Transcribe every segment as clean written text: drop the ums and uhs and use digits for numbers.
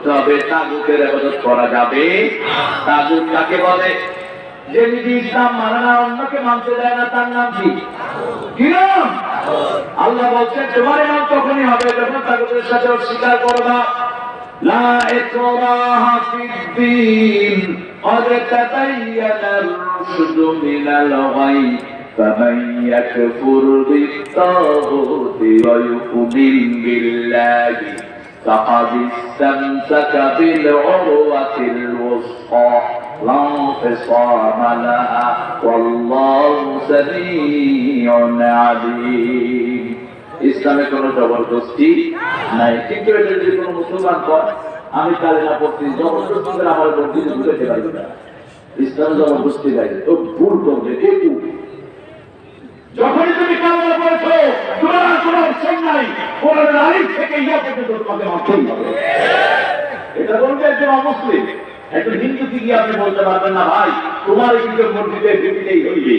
করতে হবে, তাগুতের ইবাদত করা যাবে। তাগুত কাকে বলে? যে নিজে ইসলাম মানে না, অন্যকে মানতে দেয় না, তার নাম কি? কি নাম? আল্লাহ বলছেন তোমার নাম তখনই হবে যখন তাগুতের সাথে অস্বীকার করবা। লা ইকরাহা ফিদ্দীন قد تبين الرشد من الغي فمن يكفر بالطاغوت ويؤمن بالله فقد استمسك بالعروة الوثقى لا انفصام لها والله سميع عليم। ইসলামে কোনো জবরদস্তি নাই, কিন্তু এটা যদি কোনো মুসলমান কয় আমি কালেমা পড়ছি, জবরদস্তি করে আমার ভর্তি বুঝতে পারবে না, ইসলাম জবরদস্তি নাই, তো ভুল করবে। একটু যখনই তুমি কালেমা পড়ছো তোমার আর কোনো অপশন নাই, কোরআন আলিফ থেকে ইয়া পর্যন্ত তোমাকে মানতেই হবে। এটা বলবে একজন অমুসলিম। একজন হিন্দু কি আপনি বলতে পারবেন না ভাই তোমার কিন্তু মসজিদে ঢুকতেই হইবে।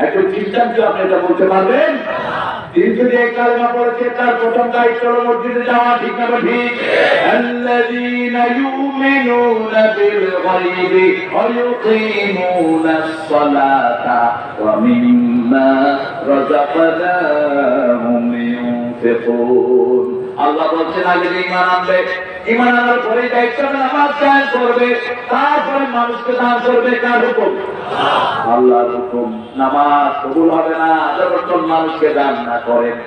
একজন খ্রিস্টানকে আপনি এটা বলতে পারবেন? তিনি যদি এই কালেমা পড়েছে তার প্রথম দায়িত্ব হলো মসজিদে যাওয়া, ঠিক না ঠিক? আল্লাযীনা ইউমিনুনা বিল গায়বি ওয়া ইউকিমুনাস সালাতা ওয়া মিম্মা রাযাকনাহুম ইউনফিকুন। আল্লাহ বলছেন আগে ঈমান আনবে, ঈমান আনার পরে দায়িত্ব নামাজ কায়েম করবে, তারপরে মানুষকে দান করবে। কার হুকুম? আল্লাহর হুকুম। নামাজ কবুল হবে না যতক্ষণ মানুষকে দান না করেন।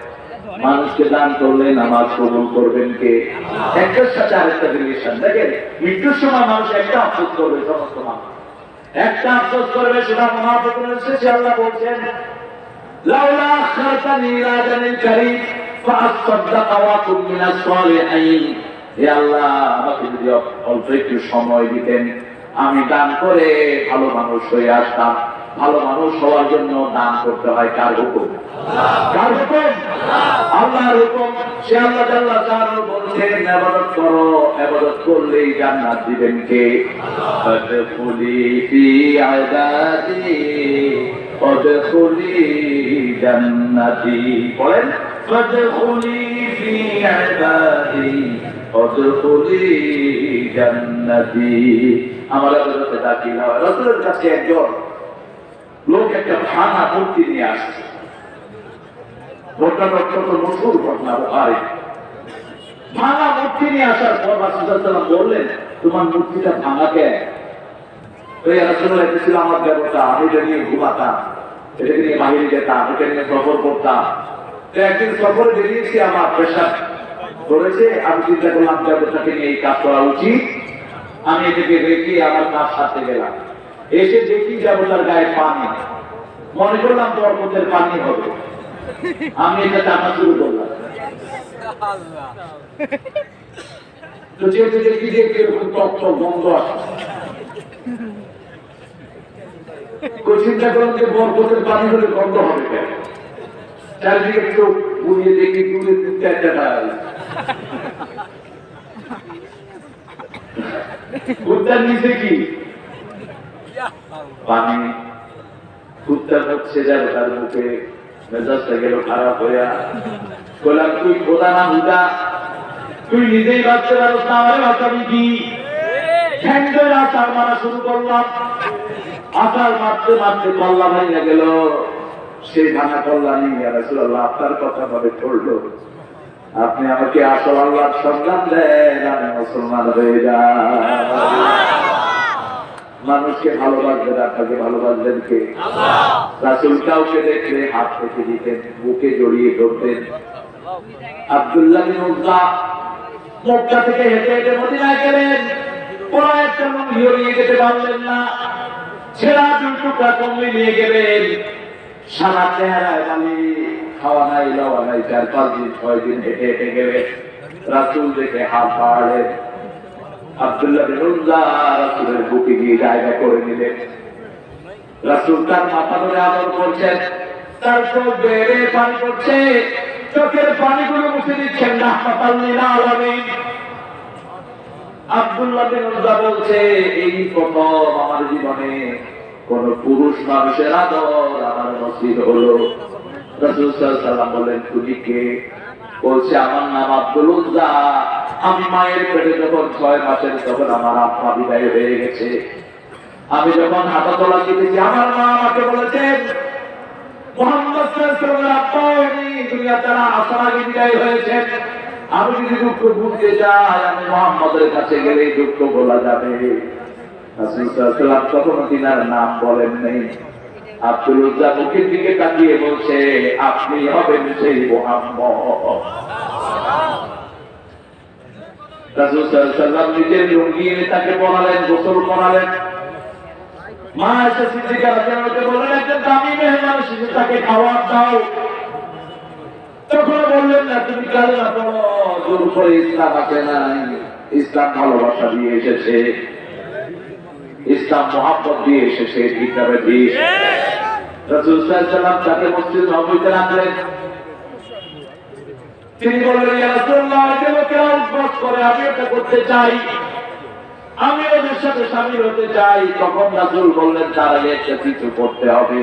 মানুষকে দান করলে নামাজ কবুল করবেন কে? একটার সাথে আরেকটা রিলেশন। দেখেন মৃত্যুর সময় মানুষ একটা আফসোস করবে, সমস্ত মানুষ একটা আফসোস করবে। সেটা মুনাফিকদের শেষে আল্লাহ বলছেন লাউলা আখরাতানি ইলা আজালিন কারীম ফাআসসাদদাকা ওয়া কুন মিনাস সালিহিন। হে আল্লাহ আমাকে যদি অল্প একটু সময় দিতেন আমি দান করে ভালো মানুষ হয়ে আসতাম। ভালো মানুষ হওয়ার জন্য দান করতে হয়। কার হুকুম? কার হুকুম? আল্লাহর হুকুম। সে আল্লাহ জাল্লা জালালু বলছেন ইবাদত করো, ইবাদত করলেই জান্নাত দিবেন কে? ফাদখুলি ফি ইবাদি ওয়াদখুলি জান্নাতি। বলেন ফাদখুলি ফি ইবাদি ওয়াদখুলি জান্নাতি। আমার ইবাদতে দাখিল হওয়া। রাসূলের কাছে একজন লোক একটা ভাঙা মূর্তি নিয়ে আসছে। ঘটনাটা অত্যন্ত মশহুর ঘটনা বুখারী। ভাঙা মূর্তি নিয়ে আসার পর রাসূল সাল্লাল্লাহু আলাইহি ওয়াসাল্লাম বললেন তোমার মূর্তিটা ভাঙা কেন? ওই রাসূলুল্লাহ এটা ছিল আমার ব্যবসা, আমি এটা নিয়ে ঘুমাতাম, এটাকে নিয়ে বাহিরে যেতাম, এটা নিয়ে সফর করতাম। তো একদিন সফরে বেরিয়েছি, আমার পেশা করেছে, আমি চিন্তা করলাম ব্যবসাকে নিয়ে এই কাজ করা উচিত। আমি এটাকে রেখে আমার কাজ সারতে গেলাম। এসে দেখি দেবতার গায়ে পানি, মনে করলাম বরকতের পানি হবে। আমি এটা টাকা শুরু করলাম। তো যেহেতু দেখি যে কিরকম তপ্ত গন্ধ আসে, চিন্তা করলাম যে বরকতের পানি হলে গন্ধ হবে কেন? চারিদিকে চোখ বুঝিয়ে দেখি দূরে তিনটা একটা কুত্তার নিচে কি পানি। কুত্তার হচ্ছে যাবে তার মুখে মেজাজটা গেল খারাপ হইয়া। বললাম তুই খোদা না হুদা, তুই নিজেই বাঁচতে পারো না, আমারে বাঁচাবি কি? আচার মারা শুরু করলাম। আচার মারতে মারতে কল্লা ভাইয়া গেল। সেই ভাঙা কল্লা নিয়ে রাসূলুল্লাহ আপনার কথা ভাবে চললো, আপনি আমাকে আসল আল্লাহর সন্ধান দেন, আমি মুসলমান হয়ে যাই। মানুষকে ভালোবাসবেন, আপনাকে ভালোবাসবেন কে? রাসূল কাউকে দেখলে হাত থেকে দিতেন, বুকে জড়িয়ে ধরতেন। আব্দুল্লাহ বিন উযবা মক্কা থেকে হেঁটে হেঁটে মদিনায় গেলেন, কোন একটা মহিলা নিয়ে যেতে পারলেন না। ছেঁড়া দুই টুকরা কমলি নিয়ে গেলেন, সারা চেহারায় বালি, খাওয়া নাই লওয়া নাই। 4-5 দিন 6 দিন হেঁটে হেঁটে গেলেন। রাসূল দেখে হাত বাড়ালেন। আব্দুল্লাহ বিন উযবা রাসূলের বুকে গিয়ে জায়গা করে নিলেন। রাসূল তার মাথা ধরে আদর করছেন, তার চোখ বেয়ে পানি পড়ছে, চোখের পানিগুলো মুছে দিচ্ছেন রাহমাতাল লিল আলামিন। আব্দুল্লাহ বিন উযবা বলছে এই প্রথম আমার জীবনে কোন পুরুষ মানুষের আদর আমার নসিব হলো। রাসূল সাল্লাল্লাহু আলাইহি ওয়াসাল্লাম বললেন তুমি কে? বলছে আমার নাম আব্দুল উযবা, আমি মায়ের পেটে যখন 6 মাসের, তখন আমার আব্বা বিদায় হয়ে গেছে। আমি যখন হাঁটা চলা শিখেছি, আমার মা আমাকে বলেছেন মুহাম্মদ সাল্লাল্লাহু আলাইহি ওয়াসাল্লামের আব্বা দুনিয়া তারা আসার আগে বিদায় হয়েছেন। আমি যদি দুঃখ ভুলতে যাই, আমি মুহাম্মদের কাছে গেলে দুঃখ বলা যাবে। রাসূল সাল্লাল্লাহু আলাইহি ওয়াসাল্লাম কখনো তিনার নাম বলেন নাই। আব্দুল উজ্জা মুখের দিকে তাকিয়ে বলছে, আপনি হবেন সেই মুহাম্মদ। রাসূল সাল্লাল্লাহু আলাইহি ওয়াসাল্লাম নিজের লুঙ্গি এনে তাকে পরালেন, গোসল করালেন। মা এসে সিদ্দিকা রাদিয়াল্লাহু আনহা বললেন, একজন দামি মেহমান এসেছে, তাকে খাবার দাও। তখন বললেন না, তুমি কালেমা পড়ো, জোর করে ইসলাম আসে নাই। ইসলাম ভালোবাসা দিয়ে এসেছে, ইসলাম মহব্বত দিয়ে এসেছে। ঠিক তবে ঠিক। রাসূল সাল্লাল্লাহু আলাইহি ওয়াসাল্লাম তাকে মসজিদ নববীতে রাখলেন। তিনি বললেন, ইয়া রাসূলুল্লাহ, যে লোকেরা উদ্বাস করে, আমি এটা করতে চাই, আমি ওদের সাথে শামিল হতে চাই। তখন রাসূল বললেন, তার আগে একটা কিছু করতে হবে।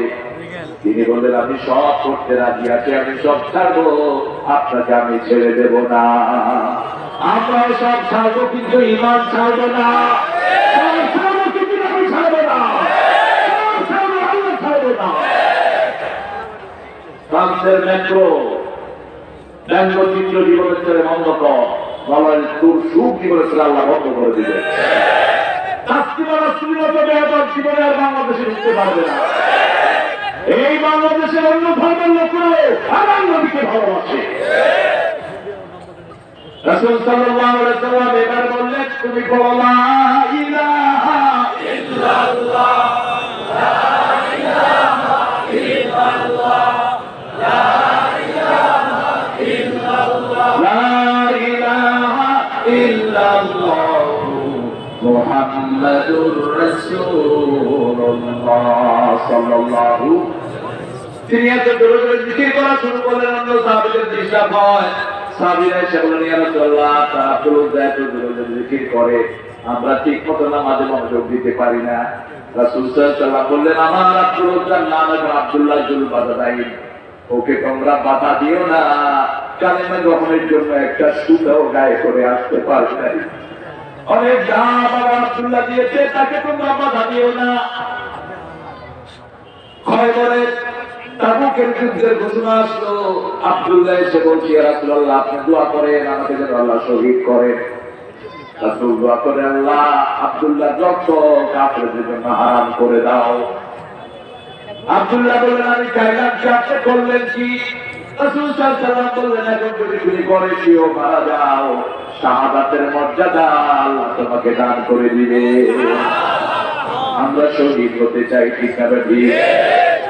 তিনি বললেন, আমি সব করতে রাজি আছি, আমি সব ছাড়বো, আপনাকে আমি ছেড়ে দেব না। আমরা সব ছাড়বো, কিন্তু ঈমান ছাড়বো না। ফ্রান্সের মেট্রো ব্যঙ্গচিত্র জীবনের ছেলে বন্ধ কর, বলেন তোর সুখ জীবনের ছেলে আল্লাহ বন্ধ করে দিবে। জীবনে আর বাংলাদেশে ঢুকতে পারবে না। এই বাংলাদেশের অন্য ধর্মের লোকরা আমার নবীকে ভালোবাসে। রাসূল সাল্লাল্লাহু আলাইহি ওয়াসাল্লাম এবার বললেন, তুমি বলো লা ইলাহা ইল্লাল্লাহ, লা ইলাহা ইল্লাল্লাহ, লা ইলাহা ইল্লাল্লাহ, লা ইলাহা ইল্লাল্লাহ মুহাম্মাদুর রাসূলুল্লাহ সাল্লাল্লাহু। তিনি এত জোরে জোরে জিকির করা শুরু করলেন, অন্য সাহাবীদের ডিস্টার্ব হয়। সাহাবীরা এসে বললেন, ইয়া রাসূলুল্লাহ, তারা আব্দুল উজ্জা এত জোরে জোরে জিকির করে, আমরা ঠিক মতো নামাজে মনোযোগ দিতে পারি না। রাসূল সাল্লাল্লাহু আলাইহি ওয়াসাল্লাম বললেন, আমার আব্দুল উজ্জার নাম এখন আব্দুল্লাহ জুল বাদাদাই, ওকে তোমরা বাধা দিও না। কালেমা গ্রহণের জন্য একটা সুতাও গায়ে করে আসতে পারবে না। অনেক দাম বাবা আব্দুল্লাহ দিয়েছে, তাকে তোমরা বাধা দিও না। খয়বরে তাবুকের যুদ্ধের ঘোষণা আসলো, আব্দুল্লাহ এসে বলছে, ইয়া রাসূলুল্লাহ, আপনি দোয়া করেন আমাকে যেন আল্লাহ শহীদ করেন। রাসূল দোয়া করে, আল্লাহ আব্দুল্লাহ যত কাফেরদের জন্য হারাম করে দাও। আব্দুল্লাহ বললেন, আমি চাইলাম কি, আপনি করলেন কি? রাসূল সাল্লাল্লাহু আলাইহি ওয়াসাল্লাম বললেন, এখন যদি তুমি করেছিও মারা যাও, শাহাদাতের মর্যাদা আল্লাহ তোমাকে দান করে দিবে। আমরা শহীদ হতে চাই, ঠিক না ঠিক?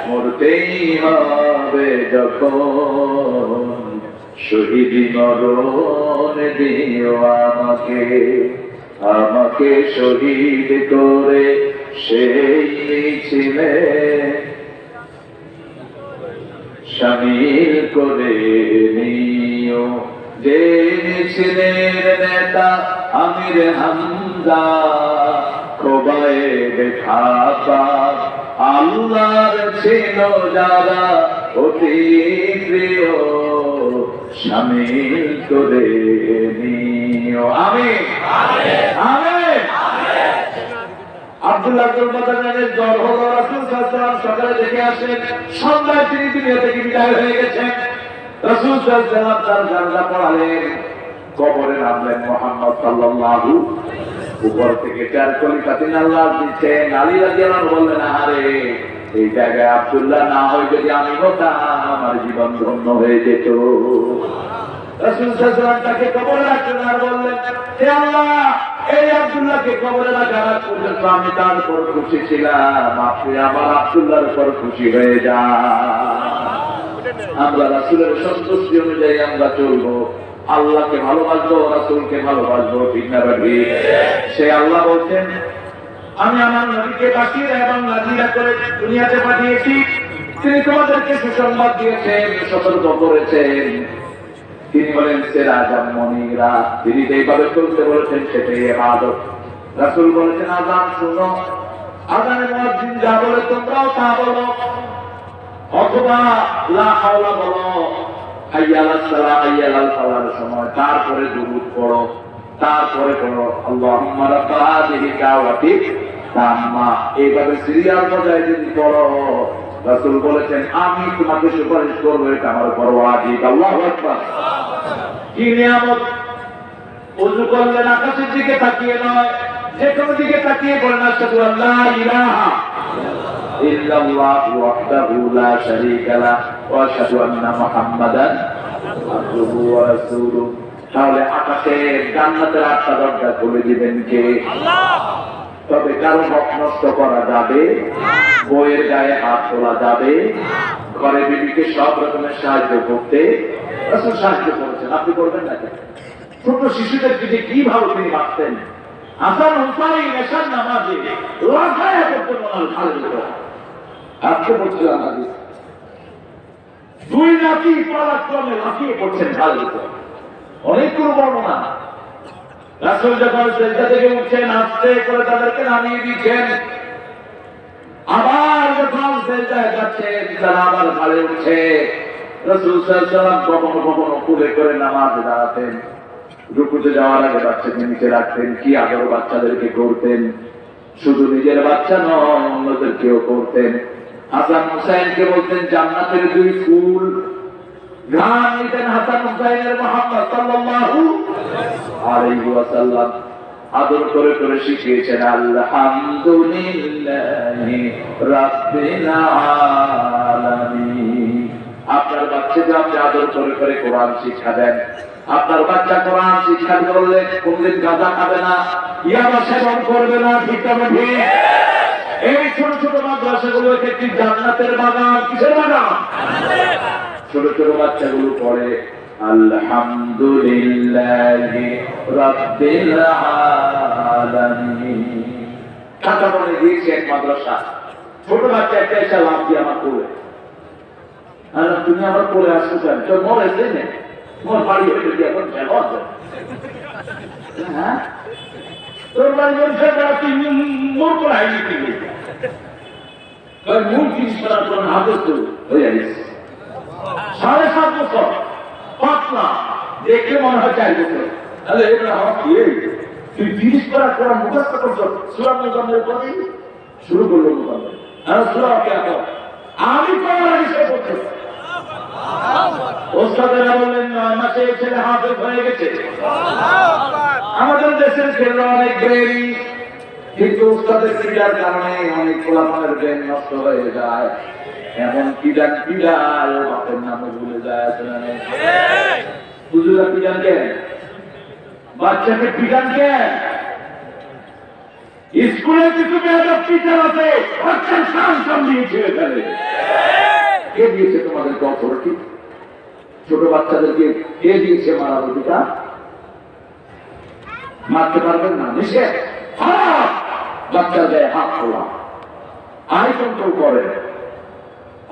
মরতেই হবে যখন, শহীদ মরণ দিও আমাকে, আমাকে শহীদ করে সেই মিছিলে শামিল করে নিও। যে মিছিলের নেতা আমির হামজা, খোবায়েব খাপা, আল্লাহর ছিল যারা অতি প্রিয়, শামিল করে নিও। আমিন আমিন। আব্দুল্লাহ ইবনে বাদানের জ্বর হলো, রাসূল সাল্লাল্লাহু আলাইহি ওয়াসাল্লাম সকালে দেখে আসেন, সন্ধ্যায় তিনি দুনিয়া থেকে বিদায় হয়ে গেছেন। রাসূল সাল্লাল্লাহু আলাইহি ওয়াসাল্লাম তার জানাজা পড়ালেন, কবরে নামলেন মুহাম্মদ সাল্লাল্লাহু। উপর থেকে 4 কলিকাতিন আল্লাহ দিচ্ছেন। আলী রাদিয়াল্লাহু আনহু বললেন, আরে এই জায়গায় আব্দুল্লাহ না হয় যদি আমি হতাম, আমার জীবন ধন্য হয়ে যেত। রাসূল সাল্লাল্লাহু আলাইহি ওয়াসাল্লাম তাকে কবরে রাখলেন আর বললেন, হে আল্লাহ, এই আব্দুল্লাহকে কবরে রাখার পর্যন্ত আমি তার উপর খুশি ছিলাম, আপনি আমার আব্দুল্লাহর উপর খুশি হয়ে যান। আমরা রাসূলের সন্তুষ্টি অনুযায়ী আমরা চলবো, আল্লাহকে ভালোবাসবো, রাসূলকে ভালোবাসবো, ঠিক না ভাই? সে আল্লাহ বলছেন, আমি আমার নবীকে বাশীর এবং নাযীর করে দুনিয়াতে পাঠিয়েছি, তিনি তোমাদেরকে সুসংবাদ দিয়েছেন, সতর্ক করেছেন। তিনি বলেন সিরাজাম মুনীরা, তিনি যেভাবে চলতে বলেছেন সেটাই ইবাদত। রাসূল বলেছেন, আযান শুনো, আযানে মুয়াজ্জিন যা বলে তোমরাও তা বলো, অথবা লা হাওলা বলো, হাইয়া আলাস সালাহ, হাইয়া আলাল ফালাহর সময় তারপরে দুরূদ পড়ো। তারপরে কোনো আল্লাহুম্মা রাব্বা হাযিহি দাওয়াতি তাম্মা, এইভাবে সিরিয়াল বজায় যদি পড়ো, রাসূল বলেছেন আমি তোমাকে সুপারিশ করবো, এটা আমার উপর ওয়াজিব। আল্লাহু আকবার। কি নিয়ামত! ওযু করলেন আকাশের দিকে তাকিয়ে নয়, যে কোনো দিকে তাকিয়ে বলেন আশহাদু আল্লা ইলাহা ইল্লাল্লাহু ওয়াহদাহু লা শারীকা লাহু ওয়া আশহাদু আন্না মুহাম্মাদান আবদুহু ওয়া রাসূলুহু। তাহলে আকাশের জান্নাতের 8টা দরজা খুলে দিবেন কে? আল্লাহ। তবে কারো হক নষ্ট করা যাবে, বইয়ের গায়ে হাত তোলা যাবে, ঘরে বিবিকে সব রকমের সাহায্য করতে রাসূল সাহায্য করেছেন, আপনি করবেন না কেন? ছোট শিশুদেরকে যে কিভাবে তিনি বাঁচতেন, হাসান হুসাইন এশার নামাজে লাফায়া করতেন ওনার ঘাড়ের উপর। আজকে বলছিলাম হাদিস, 2 নাতি পরাক্রমে লাফিয়ে পড়ছেন ঘাড়ের উপর। অনেকগুলো বর্ণনা। রাসূল যখন সিজদা থেকে উঠছেন আস্তে করে তাদেরকে নামিয়ে দিচ্ছেন, আবার যখন সিজদায় যাচ্ছেন তারা আবার ঘাড়ে উঠছে। রাসূল সাল্লাল্লাহু আলাইহি ওয়াসাল্লাম কখনো কখনো কুলে করে নামাজে দাঁড়াতেন, রুকুতে যাওয়ার আগে বাচ্চাকে নিচে রাখতেন। কি আদর বাচ্চাদেরকে করতেন! শুধু নিজের বাচ্চা নয়, অন্যদেরকেও করতেন। হাসান হুসাইনকে বলতেন জান্নাতের 2 ফুল। গান নিতেন হাসান হুসাইনের মুহাম্মদ সাল্লাল্লাহু আলাইহি ওয়াসাল্লাম। আদর করে করে শিখিয়েছেন আলহামদুলিল্লাহি রাব্বিল আলামিন। আপনার বাচ্চাকে আপনি আদর করে করে কোরআন শিক্ষা দেন। আপনার বাচ্চা কোরআন শিক্ষা করলে কোনদিন গাঁজা খাবে না, ইয়াবা সেবন করবে না, ঠিক না ঠিক? এই ছোট ছোট মাদ্রাসাগুলো একটি জান্নাতের বাগান। কিসের বাগান? ছোট ছোট বাচ্চাগুলো পড়ে আলহামদুলিল্লাহি রাব্বিল আলামিন। টাকা বলে দিয়েছে এক মাদ্রাসা, ছোট বাচ্চা একটা এসে লাভ দিয়ে আমার কোলে, আর তুমি আমার কোলে আসছো কেন? তোর মর এসে নেই, মোর বাড়ি হইতে দিয়ে এখন কেন? হ্যাঁ, তোর বাড়ি বলছে তুই মোর করে আইনি কিনে মূল জিনিস করার পর হাতে তো হয়ে গেছে 7.5 বছর পাতলা, দেখে মনে হয় 4 বছর। তাহলে এবার আমার কি তুই 30 করার পর মুখস্থ করছো সূরা মুজাম্মিল পড়ি শুরু করলো মুজাম্মিল, আর সূরা কিয়ামত আমি পড়ার আগে সে পড়ছে। ওস্তাদেরা বললেন 9 মাসে ছেলে হাফেজ হয়ে গেছে। আমাদের দেশের ছেলেরা অনেক ব্রেনি, কিন্তু ওস্তাদের ক্রীড়ার কারণে অনেক পোলাপানের ব্রেন নষ্ট হয়ে যায়। এমন পিডান পিডায় বাপের নামে ভুলে যায়। হুজুরা পিডান কেন? বাচ্চাকে পিডান কেন? স্কুলে কিছু বেয়াদব টিচার আছে, বাচ্চার সান সামলিয়ে ছেড়ে ফেলে। কে দিয়েছে তোমাদেরকে অথরিটি? ছোট বাচ্চাদেরকে কে দিয়েছে মারার অধিকার? মারতে পারবেন না, নিষেধ। বাচ্চা দেয় হাত তোলা, আই কন্ট্রোল করে,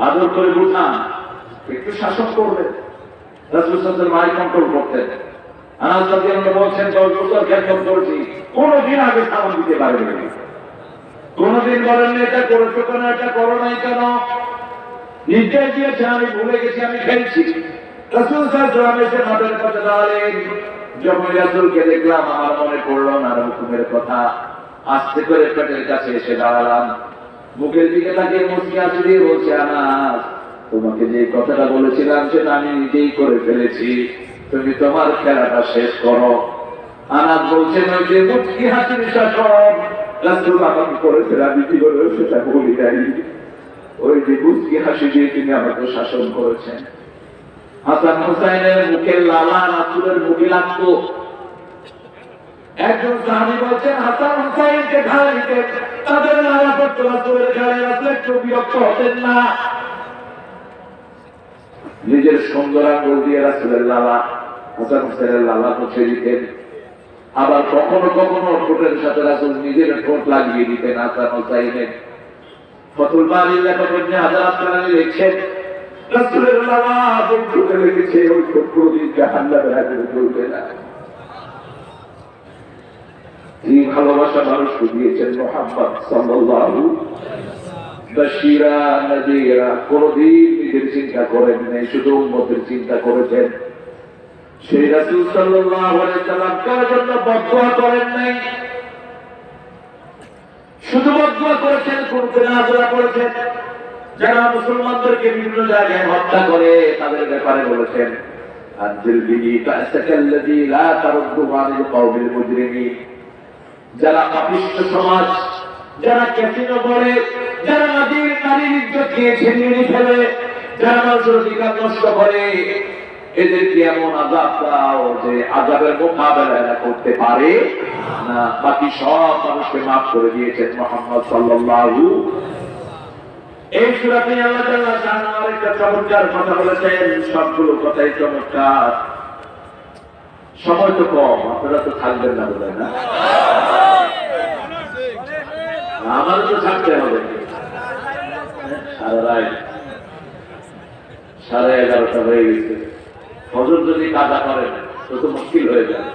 আদর করে বুঝান, একটু শাসন করবে। রাসূল সাল্লাল্লাহু আলাইহি ওয়াসাল্লাম আই কন্ট্রোল করতেন। আনাস রাদিয়াল্লাহু আনহু বলছেন 10 বছর খেদমত করেছি, কোনদিন আগে সালাম দিতে পারেনি, কোনদিন বলেন এটা করেছো কেন, এটা করো নাই কেন। নির্দেশ দিয়েছেন আমি ভুলে গেছি, আমি খেলছি। রাসূল সাল্লাল্লাহু আলাইহি ওয়াসাল্লাম এসে মাঠের কাছে দাঁড়ালেন। যখন রাসূলকে দেখলাম আমার মনে পড়লো না হুকুমের কথা। আস্তে করে পেটের কাছে এসে দাঁড়ালাম, মুখের দিকে তাকিয়ে মুচকি হাসি দিয়ে বলছে আনাস, তোমাকে যে কথাটা বলেছিলাম সেটা আমি নিজেই করে ফেলেছি, তুমি তোমার খেলাটা শেষ করো। আনাস বলছেন ওই যে মুচকি হাসির শাসন রাসূল আমাকে করেছেন, আমি কি বলে সেটা বলি নাই। ওই যে মুচকি হাসি দিয়ে তিনি আমাকে শাসন করেছেন। হাসান হুসাইনের মুখের লালা রাসূলের মুখে লাগতো। একজন সাহাবী বলছেন হাসান হুসাইনকে ঘাড়ে নিতেন, তাদের লালা পড়তো রাসূলের ঘাড়ে, রাসূল একটু বিরক্ত হতেন না। নিজের সুন্দর আঙ্গুল দিয়ে রাসূলের লালা, হাসান হুসাইনের লালা মুছে দিতেন। আবার কখনো কখনো ঠোঁটের সাথে রাসূল নিজের ঠোঁট লাগিয়ে দিতেন হাসান হুসাইনের। ফতুল বারীর লেখক ইবনে হাজার আসকালানী লিখছেন রাসূলের লালা যে ঠোঁটে লেগেছে ওই ঠোঁট কোনদিন জাহান্নামের আগুনে জ্বলবে না। এই ভালোবাসা মানুষকে দিয়েছেন মুহাম্মদ সাল্লাল্লাহু বাশীরা নাযীরা। কোনদিন নিজের চিন্তা করেন নাই, শুধু উম্মতের চিন্তা করেছেন। সেই রাসূল সাল্লাল্লাহু আলাইহি সাল্লাম কার জন্য বদদুয়া করেন নাই, শুধু বদদুয়া করেছেন, কোরআন নাযিল করেছেন। যারা মুসলমানদেরকে বিভিন্ন জায়গায় হত্যা করে তাদের ব্যাপারে বলেছেন, আনজিল বিহি তাসাকাল্লাযী লা তারুদ্দু আনিল কওমিল মুজরিমিন। যারা পাপিষ্ঠ সমাজ, যারা ক্যাসিনো করে, যারা নারীর ইজ্জত নিয়ে ছিনিয়ে ফেলে, যারা মানুষের অধিকার নষ্ট করে, এদেরকে এমন আযাব দাও যে আযাবের মোকাবেলা এরা করতে পারে না। বাকি সব মানুষকে মাফ করে দিয়েছেন মুহাম্মদ সাল্লাল্লাহু। এই সূরাতে আল্লাহ তাআলা শানআর একটা চমৎকার কথা বলেছেন, সবগুলো কথাই চমৎকার। সময় তো কম, আপনারা তো থাকবেন না বলে না, আমার তো থাকতে হবে। সারা রাত 11:30 হয়ে গেছে। ফজর যদি কাজা করেন তো মুশকিল হয়ে যাবে।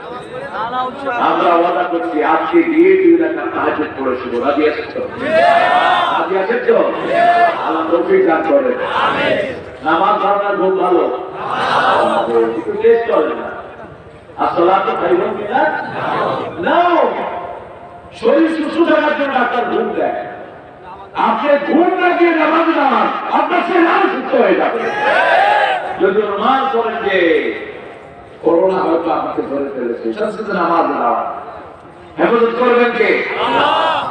আমরা ওয়াদা করছি আজকে দিয়ে 2 রাকাত তাহাজ্জুদ পড়ে শুভ। রাজি আছেন তো? রাজি আছেন তো? আল্লাহ তৌফিক দান করেন। আমিন। নামাজ পড়া খুব ভালো, একটু টেস্ট করেন না। আসসালাতু খায়রুম মিনান নাও। শরীর সুস্থ থাকার জন্য ডাক্তার ঘুম দেয়, আপনি ঘুম না দিয়ে নামাজ নামান, আপনার শরীর সুস্থ হয়ে যাবে। যদি অনুমান করেন যে করোনা হয়তো আমাকে ধরে ফেলেছে, সাথে নামাজ নাও, হেফাজত করবেন কে?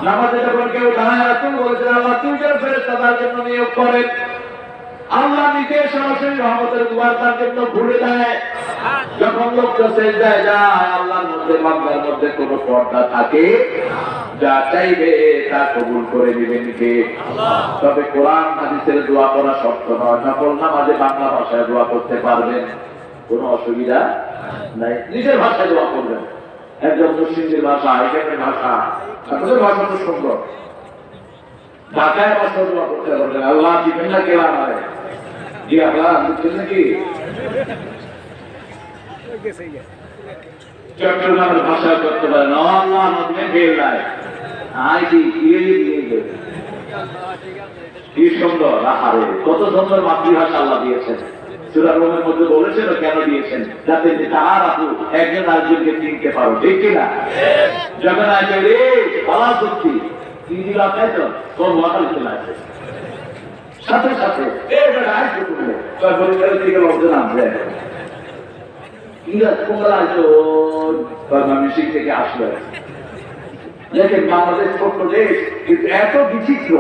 নামাজে যখন কেউ দাঁড়ায় রাখুন বলেছেন আল্লাহ 3 ফেরেশতা তার জন্য নিয়োগ করেন। আল্লাহ নিজে সরাসরি রহমতের দুয়ার তার জন্য খুলে দেয়। যখন লোকটা সেজদায় যায়, আল্লাহর মধ্যে বান্দার মধ্যে কোনো পর্দা থাকে, যা চাইবে তা কবুল করে দিবেন কে? তবে কোরআন হাদিসের দোয়া করা শর্ত নয়। নকল নামাজে বাংলা ভাষায় দোয়া করতে পারবেন, কোনো অসুবিধা নাই। নিজের ভাষায় দোয়া করবেন। একজন মুসলিমের ভাষা, এখানের ভাষা, আপনাদের ভাষা তো সুন্দর। ঢাকায় ভাষা দোয়া করতে পারবেন, আল্লাহ দিবেন না কেলা হয় জি আল্লাহ বুঝছেন নাকি? চট্টগ্রামের ভাষায় করতে পারেন, আল্লাহ নদী ফেল নাই কি সুন্দর। আহারে কত সুন্দর মাতৃভাষা আল্লাহ দিয়েছেন। সূরা রুমের মধ্যে বলেছেন কেন দিয়েছেন, যাতে তার আপু একজন আরেকজনকে চিনতে পারো, ঠিক কিনা? যখন আসে রে পালা করছি তিন আপনার তো তোর মাতাল চলে আসে, সাথে সাথে পরিবারের থেকে লোকজন আসবে, মিশিং থেকে আসবে। দেখেন বাংলাদেশ ছোট্ট দেশ, কিন্তু এত বিচিত্র,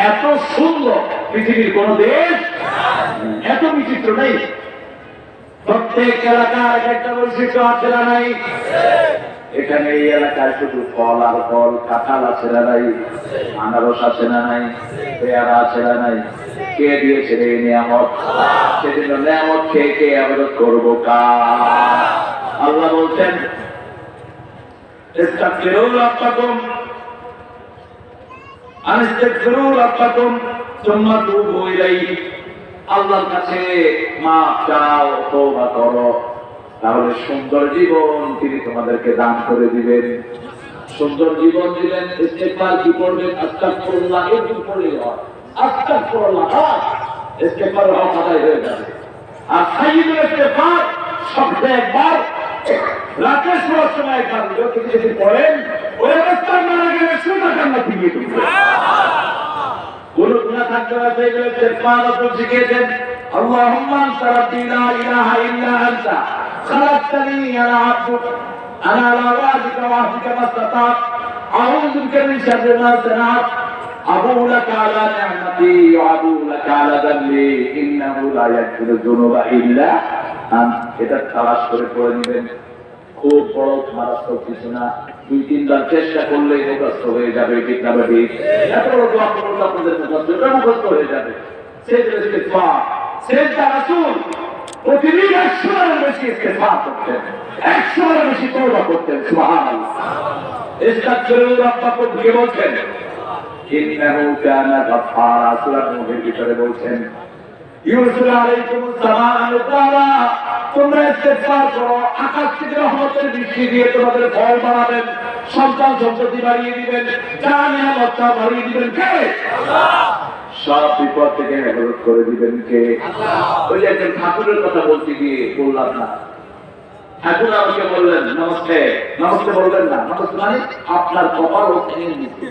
এত সুন্দর পৃথিবীর কোন দেশ এত বিচিত্র নেই। প্রত্যেক এলাকার একটা বৈশিষ্ট্য আছে না নাই? এখানে এই এলাকায় শুধু ফল আর ফল, কাঁঠাল আছে না নাই, আনারস আছে না নাই, পেয়ারা আছে না নাই? কে দিয়েছে এই নিয়ামত? সেজন্য নিয়ামত খেয়ে কে আবাদত করবো কার? আল্লাহ বলছেন ইস্তাগফিরু রাব্বাকুম আনিস্তাগফিরু রাব্বাকুম সুম্মা তুবু ইলাইহি। আল্লাহর কাছে মাফ চাও, তওবা করো, তাহলে সুন্দর জীবন তিনি তোমাদেরকে দান করে দিবেন। সুন্দর জীবন দিলেন। ইস্তেগফার কি করবেন? আস্তাগফিরুল্লাহ একটু পড়ে হয়, আস্তাগফিরুল্লাহ ইস্তেগফার হক আদায় হয়ে যাবে। আর সাইয়্যিদুল ইস্তেগফার সপ্তাহে একবার, রাতে শোয়ার সময় একবার যদি পড়েন, ওই অবস্থায় মারা গেলে সোজা জান্নাত থেকে ঢুকবে। কোন গুনাহ থাকবে না, সেইগুলো ইস্তেগফার রাসূল শিখিয়েছেন। আল্লাহুম্মা আনতা রাব্বি লা ইলাহা ইল্লা আনতা খালাকতানি আনা আবদুক আনা আলা ওয়াদিকা ওয়া আহদিকা মাসতাত আউযু বিকা মিন শাররি মা সানাত আবু লাকা আলা নি'মাতি ওয়া আবু লাকা আলা যানবি ইন্নাহু লা ইয়াগফিরু যুনুবা ইল্লা আনতা। এটা তালাশ করে পড়ে নেবেন। খুব বড় মারাত্মক কিছু না, 2-3 বার চেষ্টা করলেই মুখস্থ হয়ে যাবে। ঠিক না ভাবি? এত বড় দোয়া করলে আপনাদের মুখস্থ হয়ে যাবে। সেজদা ইস্তেগফার, সেজদা রাসূল প্রতিদিন 100 বারের বেশি ইস্তেগফার করতেন, 100 বারের বেশি তওবা করতেন। সুবহানাল্লাহ। ইস্তাগফিরু রাব্বাকুম কে বলছেন? ইন্নাহু কানা গাফফারা। সূরা নূহের ভিতরে বলছেন ইউরসিলু আলাইকুমুস সামাআ মিদরারা, তোমরা ইস্তেগফার করো, আকাশ থেকে রহমতের বৃষ্টি দিয়ে তোমাদের ফল বাড়াবেন, সন্তান সম্পত্তি বাড়িয়ে দিবেন, যা নিয়ামত বাড়িয়ে দিবেন কে? আল্লাহ। সব বিপদ থেকে হেফাজত করে দিবেন কে? আল্লাহ। ওই যে একজন ঠাকুরের কথা বলতে গিয়ে বললাম না, এখন আমাকে বললেন নমস্তে, নমস্তে বললেন না, নমস্তে মানে আপনার কপাল ও ভেঙে দিচ্ছে,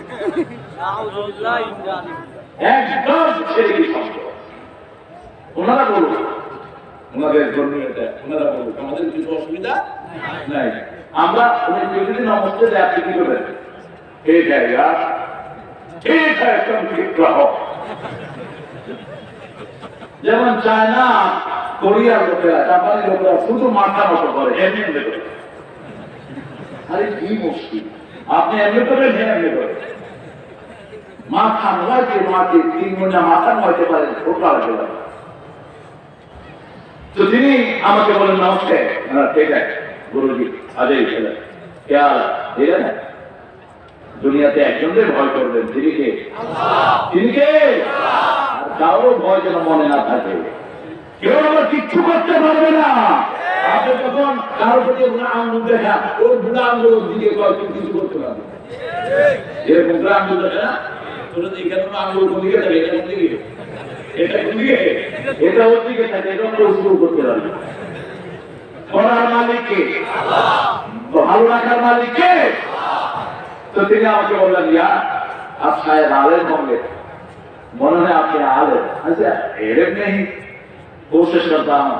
একদম ছেড়ে কি শব্দ। ওনারা বলুন, ওনাদের জন্য এটা ওনারা বলুন, আমাদের কিছু অসুবিধা নাই। আমরা উনি যদি নমস্তে দেয় আপনি কি করবেন? ঠিক আছে, ঠিক আছে, ঠিক রাখো। যেমন চায়না, কোরিয়ার লোকেরা, জাপানি লোকেরা শুধু মাথা মতো করে, এমনি এমনি করে। আরে কি মুশকিল, আপনি এমনি করে এমনি করে মাথা নয়তে নয়তে 3 মহিনা মাথা নয়তে পারেন, ওটা লাগবে। তো তিনি আমাকে বলেন নমস্তে, ঠিক আছে গুরুজি, আজই খেয়াল ঠিক আছে। দুনিয়াতে একজনের ভয় করবেন, তিনি কে? তিনি কে? আর কারো ভয় যেন মনে না থাকে, কেউ আবার কিচ্ছু করতে পারবে না। আপনি যখন কারো প্রতি আঙুল দেখা, ওই বুড়া আঙুলের দিকে কিছু করতে পারবে, যেরকম বুড়া আঙুল দেখে না, এখানে আঙুল কোন দিকে থাকে, এটা কোন দিকে, এটা কোন দিকে, এটা ওর দিকে থাকে, এটা শুরু করতে পারবে। করার মালিক কে? ভালো রাখার মালিক কে? তো তিনি আমাকে বললেন, ইয়া आप शायद आलिम होंगे, মনে হয় আপনি আলেম। আচ্ছা এলেম নেই, কোশিশ করতা हूं,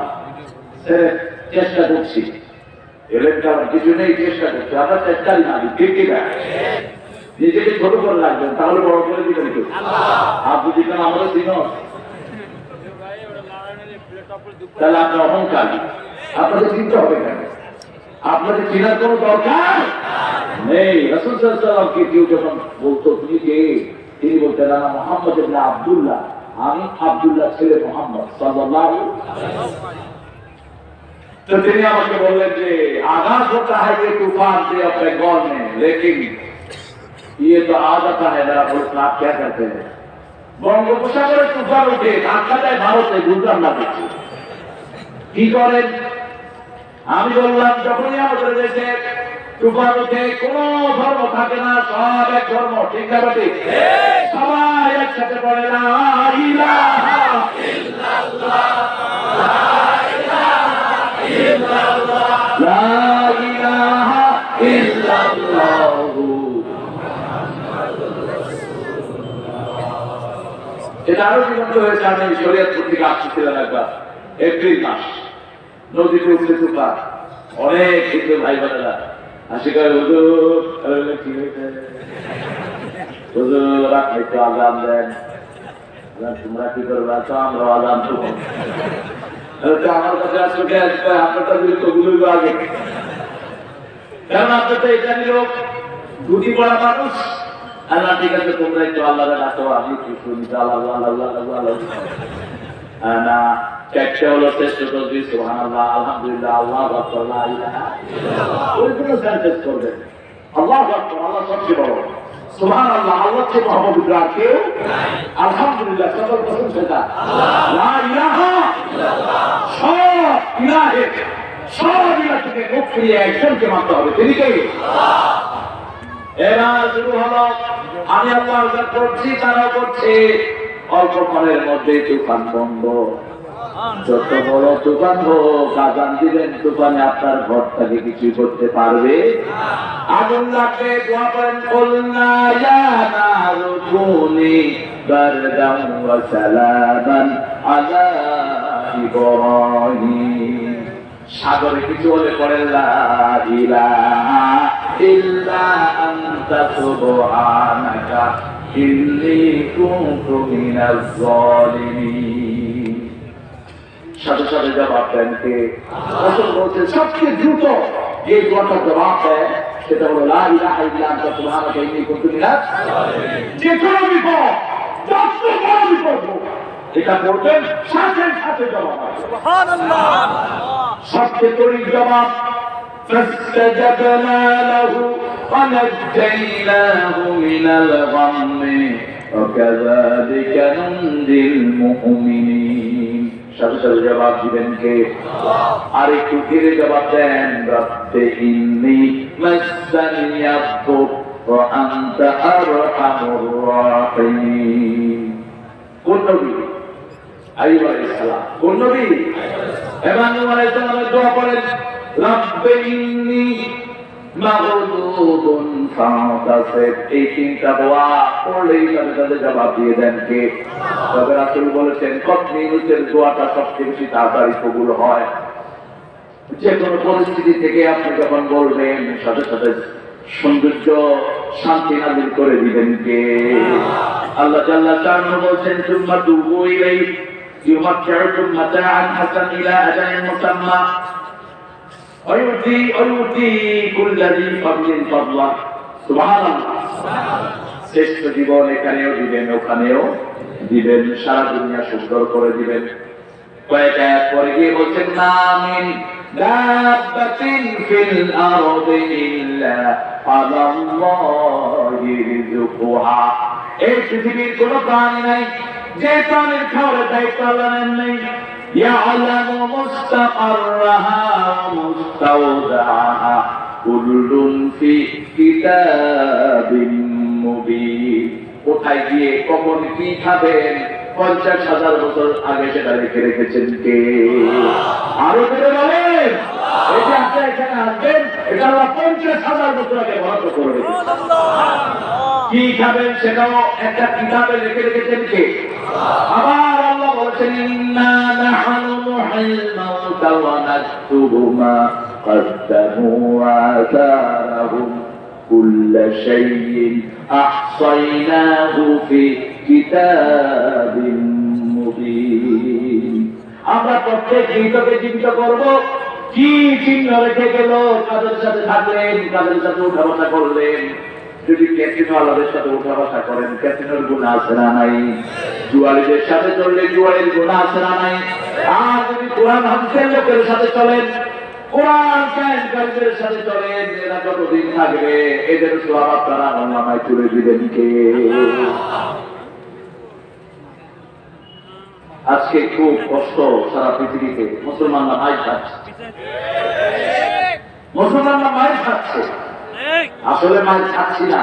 চেষ্টা করছি, এলেম কারণ কিছু নেই, চেষ্টা করছি। আপনার চেষ্টারই মালিক, ঠিক কি না? নিজেকে ছোট করে রাখবেন, তাহলে বড় করে দিবেন কেউ। আপনি দিবেন আমাদের দিন, তাহলে আপনি অহংকারী, আপনাকে চিনতে হবে কেন? আপনাকে চেনার কোনো দরকার নেই। রাসূল সাল্লাল্লাহু আলাইহি ওয়াসাল্লামকে কেউ যখন বলতো তুমি কে, তিনি বলতেন আমি মুহাম্মদ ইবনে আব্দুল্লাহ, আমি আব্দুল্লাহ ছেলে মুহাম্মদ সাল্লাল্লাহু আলাইহি ওয়াসাল্লাম। तो তিনি আমাকে বললেন যে आगाज होता है ये तूफान से अपने गौर में, लेकिन ये तो आदत है। जरा बोलते आप क्या करते हैं? বঙ্গোপসাগরে তুফান উঠে ধাক্কা দেয় ভারতে, বুঝলাম না দেখছি কি করেন? আমি বললাম যখনই আমাদের দেশে তুফান উঠে কোন ধর্ম থাকে না, সব এক ধর্ম, ঠিক না ঠিক? সবাই একসাথে বলে লা ইলাহা ইল্লাল্লাহ, লা ইলাহা ইল্লাল্লাহ। এটা আরো জীবন্ত হয়েছে। আমি শরীয়তপুর থেকে আসছিলাম একবার, এপ্রিল মাস, নদীতে উঠে তুফান, অনেক হিন্দু ভাই বোনেরা আসি করে হুজুর কি হয়েছে, হুজুর আপনি একটু আজান দেন। তোমরা কি করবে? তো আমরা আজান দেবো। আমার কাছে আসলে আপনারটা যদি তো বুঝবো আগে, কারণ আপনার তো এটা লোক গুটি পড়া মানুষ। আল্লাহ ঠিক আছে, তোমরা একটু আল্লাহ ডাকো, আমি একটু শুনি আল্লাহ আল্লাহ আল্লাহ না। একটা হলো শ্রেষ্ঠ তসবিহ সুবহানাল্লাহ, আলহামদুলিল্লাহ, আল্লাহু আকবার, লা ইলাহা ইল্লাল্লাহ। ওই কোনো সেন্টেন্স করবেন, আল্লাহু আকবার, আল্লাহ সবচেয়ে বড়, সুবহানাল্লাহ, আল্লাহ থেকে মহব্বত আর কেউ নাই, আলহামদুলিল্লাহ, সকল প্রশংসা আল্লাহ, লা ইলাহা ইল্লাল্লাহ। সব ইলাহে, সব ইলাহ থেকে মুখ ফিরিয়ে একজনকে মানতে হবে, তিনি কে? আল্লাহ। এবার শুরু হলো, আমি আল্লাহর কাছে করছি, তারা করছে, অল্পক্ষণের মধ্যে তুফান বন্ধ। যত বড় তুফান হোক, আজান দিবেন, তুফানে আপনার ঘরটাকে কিছু করতে পারবে? আগুন লাগবে, দোয়া করেন, কুলনা ইয়া নারু কুনি বারদান ওয়া সালামান আলা ইব্রাহিম। সাগরে কিছু হলে পড়েন লা ইলাহা ইল্লা আনতা সুবহানাকা ইন্নী কুনতু মিনাজ জালিমিন। সাথে সাথে জবাব দেন কে? রাসূল বলছেন সবচেয়ে দ্রুত যে দোয়াটা জবাব দেয় সেটা হলো লা ইলাহা ইল্লা আনতা সুবহানাকা ইন্নী কুনতু মিনাজ জালিমিন। যে কোনো বিপদ, যত বড় বিপদ হোক, এটা বলবেন, সাথে সাথে জবাব আসবে, সুবহানাল্লাহ। সবচেয়ে তরিক জবাব, فاستجبنا له ونجيناه من الغم وكذلك ننجي المؤمنين। সাথে সাথে জবাব দিবেন কে? আর একটু ধীরে জবাব দেন, রব্বে ইন্নী মাসসানিয়াদ-দুর ওয়া আনতা আরহামুর রাহিমিন। কোন নবী? আইয়ুব আলাইহিস সালাম। কোন নবী? এবার নূহ আলাইহিস সালামের দোয়া করেন, রাব্বি ইন্নী মাগলুবুন ফান্তাসির। এই তিনটা দোয়া পড়লেই তাদের জবাব দিয়ে দেন কে? তবে রাসূল বলেছেন কত মিনিটের দোয়াটা সবচেয়ে বেশি তাড়াতাড়ি কবুল হয়? যে কোনো পরিস্থিতি থেকে আপনি যখন বলবেন সাথে সাথে সৌন্দর্য শান্তি নাজিল করে দিবেন কে? আল্লাহ জাল্লা শাআনহু বলছেন সুম্মা তুবু ইলাইহি ইউমাত্তিউকুম মাতাআন হাসান ইলা আজালিন মুসাম্মা ওয়ায়ুতি কুল্লা যী ফাদলিন ফাদলা। সুবহানাল্লাহ। শ্রেষ্ঠ জীবন এখানেও দিবেন ওখানেও দিবেন, সারা দুনিয়া সুন্দর করে দিবেন। কয়েক আয়াত পরে গিয়ে বলছেন মা মিন দাব্বাতিন ফিল আরদি ইল্লা আলাল্লাহি রিজকুহা। এই পৃথিবীর কোনো প্রাণী নাই যে প্রাণীর খাবারের দায়িত্ব আল্লাহ নেন নাই। ইয়ালামু মুস্তাকাররাহা ওয়া মুস্তাওদাআহা কুল্লুন ফি কিতাবিন মুবিন। কোথায় গিয়ে কখন কি খাবেন 50,000 বছর আগে সেটা লিখে রেখেছেন কে? আরো করে বলেন, এই যে আপনি এখানে আসবেন এটা আল্লাহ 50,000 বছর আগে বরাদ্দ করে রেখেছেন। কি খাবেন সেটাও একটা কিতাবে লিখে রেখেছেন কে? আবার আল্লাহ বলেছেন ইন্না নাহনু নুহিল মাউতা ওয়া নাকতুবু মা قدموا وآثارهم كل شيء أحصيناه في كتاب مبين। আমরা প্রত্যেক মৃতকে জীবিত করব, কি চিহ্ন রেখে গেল, কাদের সাথে থাকলেন, কাদের সাথে উঠা বসা করলেন। যদি ক্যাসিনো আলাদের সাথে উঠা বসা করেন ক্যাসিনোর গুনাহ আছে না নাই? জুয়ারিদের সাথে চললে জুয়ারির গুনাহ আছে না নাই? আর যদি কোরআন হাদিসের লোকের সাথে চলেন, কোরআন কায়েমকারীদের সাথে চলেন, এরা যতদিন থাকবে এদের সওয়াব আপনারা আমলনামায় তুলে দিবেন কে? আজকে খুব কষ্ট সারা পৃথিবীতে, মুসলমানরা মাইর খাচ্ছে, মুসলমানরা মাইর খাচ্ছে। আসলে মাইর খাচ্ছি না,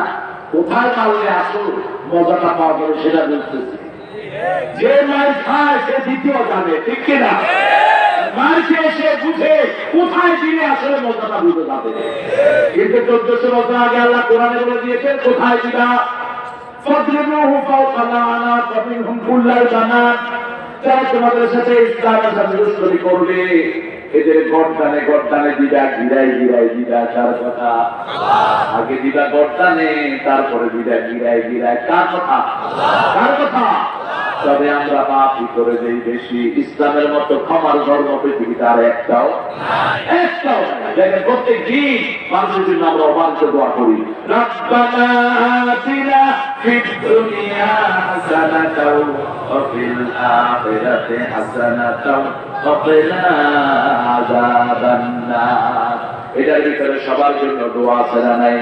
কোথায় পারলে আসল মজাটা পাওয়া যাবে সেটা বলতেছি। যে মাইর খায় সে দ্বিতীয় জানে, ঠিক কিনা? মারকে এসে বুঝে কোথায় দিলে আসলে মজাটা বুঝে যাবে। কিন্তু 1400 বছর আগে আল্লাহ কোরআনে বলে দিয়েছেন কোথায় দিবা, ফাদরিবুহু ফাওকা আনাক ওয়া মিনহুম কুল্লাল বানাত। যারা তোমাদের সাথে ইসলামের সাথে দুশমনি করবে এদের গর্দানে গর্দানে দিবা, গিরাই গিরাই দিবা। কার কথা? আগে দিবা গর্দানে, তারপরে দিবা গিরাই গিরাই। কার কথা? কার কথা? তবে আমরা মাফি করে দেই বেশি। ইসলামের মতো ক্ষমার ধর্ম পৃথিবীতে আর একটাও দেখেন। প্রত্যেক দিন মানুষের জন্য আমরা অবাঞ্ছিত দোয়া করি, রাব্বানা আতিনা ফিদ দুনিয়া হাসানাতাও ওয়া ফিল আখিরাতি হাসানাতাও ওয়া কিনা আযাবান নার। এটার ভিতরে সবার জন্য দোয়া আছে না নাই?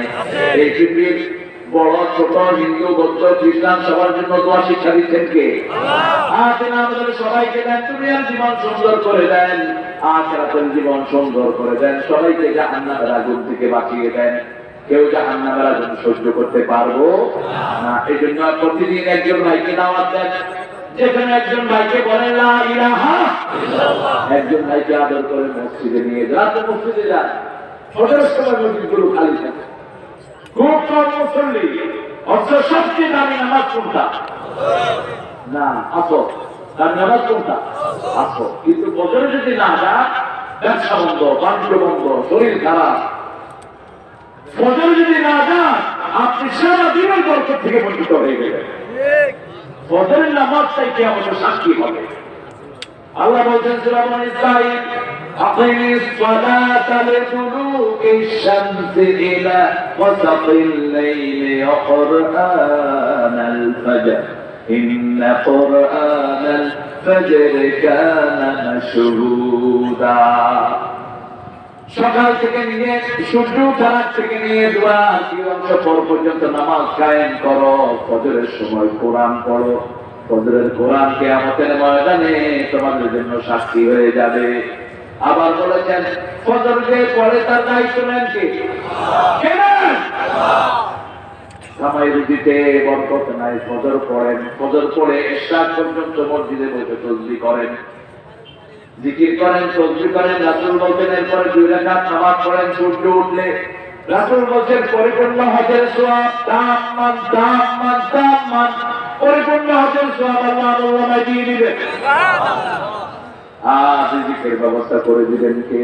এই পৃথিবীর বড় ছোট হিন্দু বৌদ্ধ খ্রিস্টান সবার জন্য দোয়া শিক্ষা দিচ্ছেন কে? আমাদের সবাইকে দেন, দুনিয়ার জীবন সুন্দর করে দেন, আখিরাতের জীবন সুন্দর করে দেন, সবাইকে জাহান্নামের আগুন থেকে বাঁচিয়ে দেন। কেউ জাহান্নামের আগুন সহ্য করতে পারবো না। এই জন্য প্রতিদিন একজন ভাইকে দাওয়াত দেন, যেখানে একজন ভাইকে বলেন লা ইলাহা ইল্লাল্লাহ, একজন ভাইকে আদর করে মসজিদে নিয়ে যান। রাতে মসজিদে যান, ফজরের সময় মসজিদগুলো খালি থাকে, খুব কম মুসল্লি, অথচ সবচেয়ে দামি নামাজ কোনটা? না, আসর। দামি নামাজ কোনটা? আসর। কিন্তু বছরে যদি না যান, ব্যবসা বন্ধ, বাণিজ্য বন্ধ, শরীর খারাপ। বছরে যদি না যান, আপনি সারা জীবন বরকত থেকে বঞ্চিত হয়ে গেলেন। বছরের নামাজটাই কি আমাদের সাক্ষী হবে। আল্লাহ বলছেন সূরা বনী ইসরাঈল, আকিমিস সালাতা লিদুলুকিশ শামসি ইলা ওয়াসাতিল লাইলি ওয়া কুরআনাল ফাজর ইন্না কুরআনাল ফাজরি কানা মাশহুদা। সকাল থেকে নিয়ে সূর্য ওঠার থেকে নিয়ে দোয়া অংশ পর্যন্ত নামাজ কায়েম করো। ফজরের সময় কোরআন পড়ো। ফজরের কোরআন কিয়ামতের ময়দানে তোমাদের জন্য সাক্ষী হয়ে যাবে। আবার বলেছেন ফজর যে পড়ে তার দায়িত্ব নেন কে? কামাই রুজিতে বরকত নাই, ফজর পড়েন, ফজর পড়ে ইশরাক পর্যন্ত মসজিদে বসে তাসবিহ করেন। জিকির করেন, তসবিহ করেন। রাসূল বলতেন এরপরে 2 রাকাত নামাজ পড়েন সূর্য উঠলে। রাসূল বলছেন পরিপূর্ণ হজের সওয়াব তাম্মান তাম্মান তাম্মান, পরিপূর্ণ হজের সওয়াব আল্লাহ আমায় দিয়ে দিবেন। সুবহানাল্লাহ। রিজিকের ব্যবস্থা করে দিবেন কে?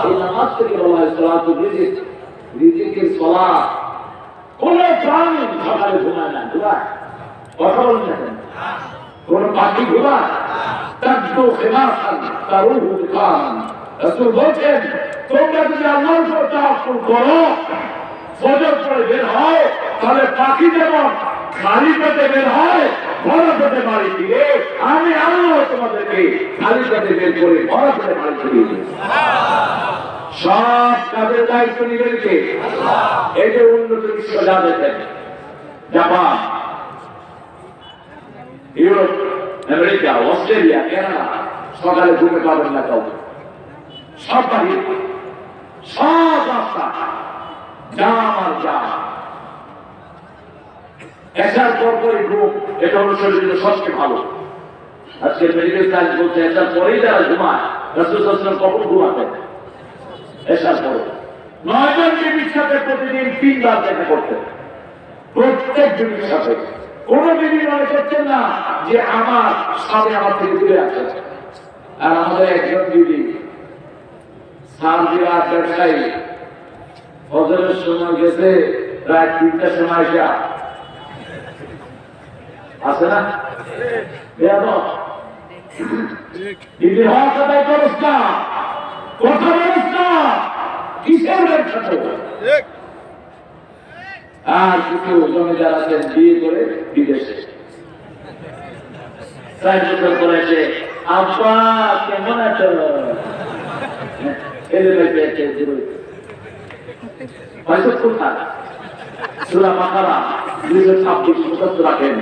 এই নামাজ থেকে বলা হয় সালাতুর রিজিক, রিজিকের সালাত। কোন প্রাণী সকালে ঘুমায় না, ঘুমায়? কথা বলেন না কেন? কোন পাখি ঘুমায়? তাকদু খিমাসান তারুহু বিকান। রাসূল বলেন তোমরা যদি আল্লাহর উপর তাওয়াক্কুল করো, ফজর পড়ে বের হও, তাহলে পাখি যেমন খালি পেটে বের হয়, ভরা পেটে বাড়ি ফিরে, আমি আল্লাহ তোমাদেরকে খালি পেটে বের করে ভরা পেটে বাড়ি ফিরিয়ে দেব। সব কাজের দায়িত্ব নিবেন কে? এই যে উন্নত বিশ্ব যা দেখেন, Japan, Europe, America, Australia, Canada, সকালে ঘুমে পাবেন না কাউকে। সব বাড়ি, সব রাস্তা জাম আর জাম। এসার পরপরই ঘুম, এটা হলো শরীরের সবচেয়ে ভালো। আজকের মেডিকেল সায়েন্স বলছে এসার পরেই যারা ঘুমায়, রাসূল সাল্লাল্লাহু আলাইহি ওয়াসাল্লাম কখন ঘুমাতেন? এসার পরে। 9 জন বিবির সাথে প্রতিদিন 3 বার দেখা করতেন, প্রত্যেক বিবির সাথে। কোন বিবি মনে করছেন না যে আমার স্বামী আমার থেকে দূরে আছে। আর আমাদের একজন বিবি সার্জিয়া ব্যবসায়ী, ফজরের সময় গেছে প্রায় 3টার সময় যা আছে না, বিবি হওয়ার কথাই করস না, কথা বলস না, কিসের ব্যবসা করবে? আর কিছু জমিদার আছেন বিয়ে করে বিদেশে 4 বছর পরে এসে আব্বা কেমন আছো, সূরা বাকারা 226 রাখেন।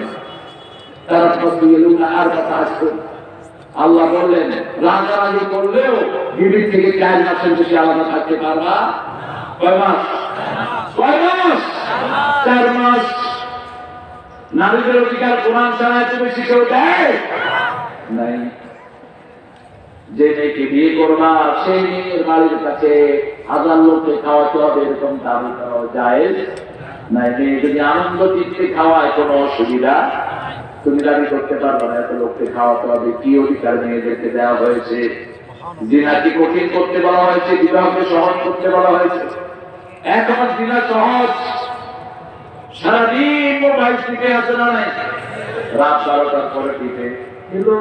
আল্লাহ বললেন রাগারাগি করলেও বিবির থেকে 4 মাসের বেশি আলাদা থাকতে পারবা। কয় মাস? 4 মাস। নারীদের অধিকার কোরআন ছাড়া এত বেশি কেউ দেয় নাই। যে মেয়েকে বিয়ে করবা সেই মেয়ের বাড়ির কাছে 1000 লোককে খাওয়াতে হবে এরকম দাবি করা জায়েজ নাই। মেয়ে যদি আনন্দ চিত্তে খাওয়ায় কোনো অসুবিধা, তুমি দাবি করতে পারবে না এত লোককে খাওয়াতে হবে। কি অধিকার মেয়েদেরকে দেওয়া হয়েছে? জিনাকে কঠিন করতে বলা হয়েছে, বিবাহকে সহজ করতে বলা হয়েছে। এখন জিনা সহজ, সারাদিন মোবাইল টিপে আছে না নাই, রাত 12টার পরে টিপে কিন্তু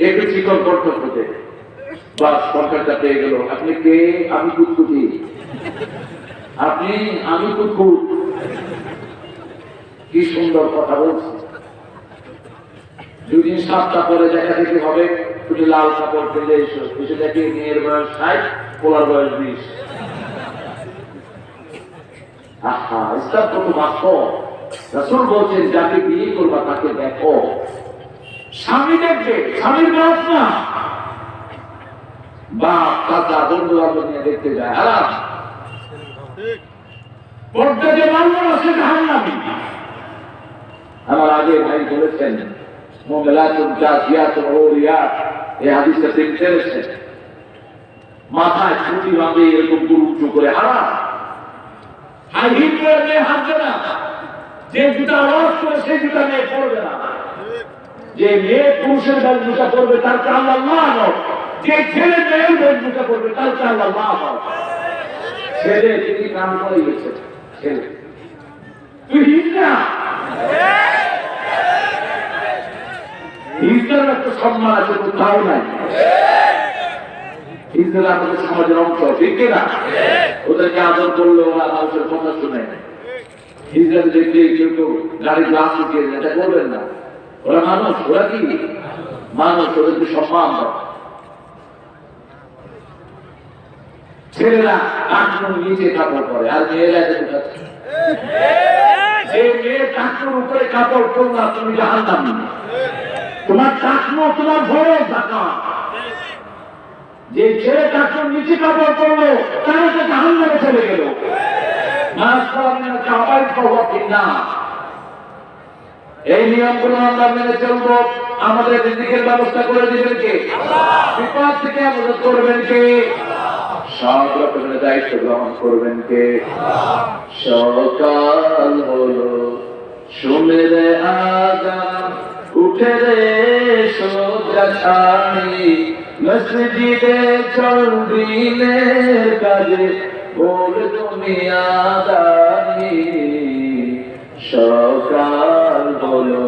একটু চিকন করতে হতে বাস সরকারটা পেয়ে গেল। আপনি কে? আমি কুতকুতি। আপনি? আমি কুতকুত। কি সুন্দর কথা বলছি। 2 দিন 7টা পরে দেখা দেখি হবে, তুমি লাল কাপড় ফেলে এসো, এসে দেখি মেয়ের বয়স 60, পোলার বয়স 20। আহা, ইসলাম কত বাস্তব। রাসূল বলছেন যাকে বিয়ে করবা তাকে দেখো, স্বামী দেখবে, স্বামীর বয়স না। বাপ চাচা বন্ধু বান্ধব নিয়ে দেখতে যায়, হারাম। পর্দা যে মানব না সে জাহান্নামী। আমার আগে ভাই বলেছেন মুমিনাতুন জাসিয়াতুন উরিয়াত, এই হাদিসটা দেখতে এসেছেন। মাথায় ছুটি বাঁধে এরকম উঁচু করে, হারাম। হাই হিল পরে মেয়ে হাঁটবে না, যে জুতা আওয়াজ করে সেই জুতা মেয়ে পড়বে না। যে মেয়ে পুরুষের গায়ে জুতা পড়বে তার কাল আল্লাহ নয়, যে ছেলে মেয়ের গায়ে জুতা পড়বে তার কাল আল্লাহ নয়। ছেলে তিনি কাম করে গেছে, ছেলে তুই হিল না। হিজড়ার একটা সম্মান আছে, কোথাও নাই। হিজড়া আমাদের সমাজের অংশ, ঠিক না? ওদেরকে আদর করলে ওরা মানুষের কথা শুনে। হিজড়া দেখলে কেউ কেউ গাড়ি গ্লাস উঠিয়ে এটা করবেন না। ওরা মানুষ, ওরা কি মানুষ, ওদেরকে সম্মান দেয়। ছেলেরা টাকনুর নিচে কাপড় পরে আর মেয়েরা ঢুকাচ্ছে। যে মেয়ে টাকনুর উপরে কাপড় পরল না তুমি জাহান্নামী। তোমার টাকনু তোমার ভরস ঢাকা। যে ছেলে টাকনুর নিচে কাপড় পরলো তারা তো জাহান্নামে চলে গেল। এই নিয়মগুলো আমরা মেনে চলবো। আমাদের রিজিকের ব্যবস্থা করে দিবেন কে? বিপদ থেকে আমাদের করবেন কে? সব রকমের দায়িত্ব গ্রহণ করবেন কে? সকাল হলো, শুনে রে আজান, উঠে রে সোজা ছানি, মসজিদে চল দিনের কাজে, বল দুনিয়াদারি। সকাল হলো,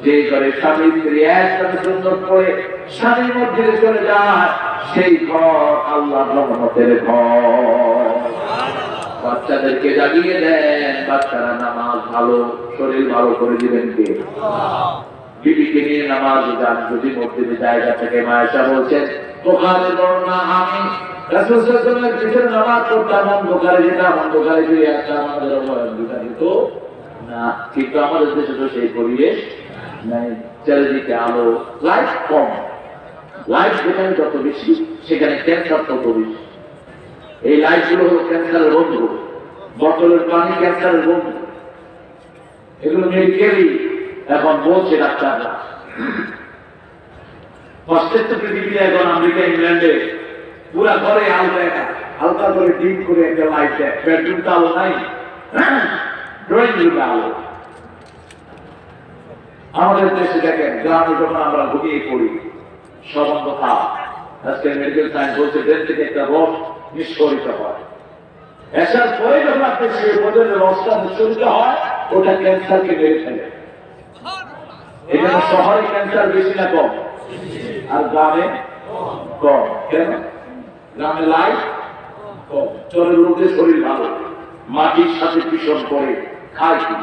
যে ঘরে স্বামী স্ত্রী একসাথে সুন্দর করে স্বামীর মধ্যে চলে যায়, সেই ঘর আল্লাহর রহমতের ঘর। বাচ্চাদেরকে জাগিয়ে দেন, বাচ্চারা নামাজ ভালো, শরীর ভালো করে দিবেন কে? বিবিকে নিয়ে নামাজ যান। যদি মসজিদে জায়গা থেকে মায়েশা বলছেন, বুখারীর বর্ণনা, আমি রাসূল সাল্লাল্লাহু আলাইহি ওয়াসাল্লামের পিছনে নামাজ পড়তাম, অন্ধকারে যেতাম, অন্ধকারে গিয়ে আসতাম, আমাদের অবহেলা দিত না। কিন্তু আমাদের দেশে তো সেই পরিবেশ নাই। চারিদিকে আলো, লাইট কম। লাইট যেখানে যত বেশি, সেখানে ক্যান্সার তত বেশি। এই লাইট গুলো হলো ক্যান্সারের বন্ধু। বোতলের পানি ক্যান্সারের বন্ধু। এগুলো মেডিকেলি এখন বলছে ডাক্তাররা। পাশ্চাত্য পৃথিবীতে এখন আমেরিকা, ইংল্যান্ডে পুরা ঘরে হালকা করে ডিম করে একটা লাইট দেয়। বেডরুমটা আলো নাই, ড্রয়িং রুমে আলো। আমাদের দেশে দেখেন, গ্রামে যখন আমরা ঘুমিয়ে পড়ি, সব অন্ধকার। আজকে মেডিকেল সায়েন্স বলছে ব্রেন থেকে একটা রস নিষ্কাশিত হয়। আসার পরে যখন আপনি শুয়ে পড়েন, রসটা নিষ্কাশিত হয়, ওটা ক্যান্সারকে মেরে ফেলে। এই জন্য শহরে ক্যান্সার বেশি না কম? আর গ্রামে কম। কেন? গ্রামে লাইট কম, চরের লোকের শরীর ভালো, মাটির সাথে পিছন করে খায় কি,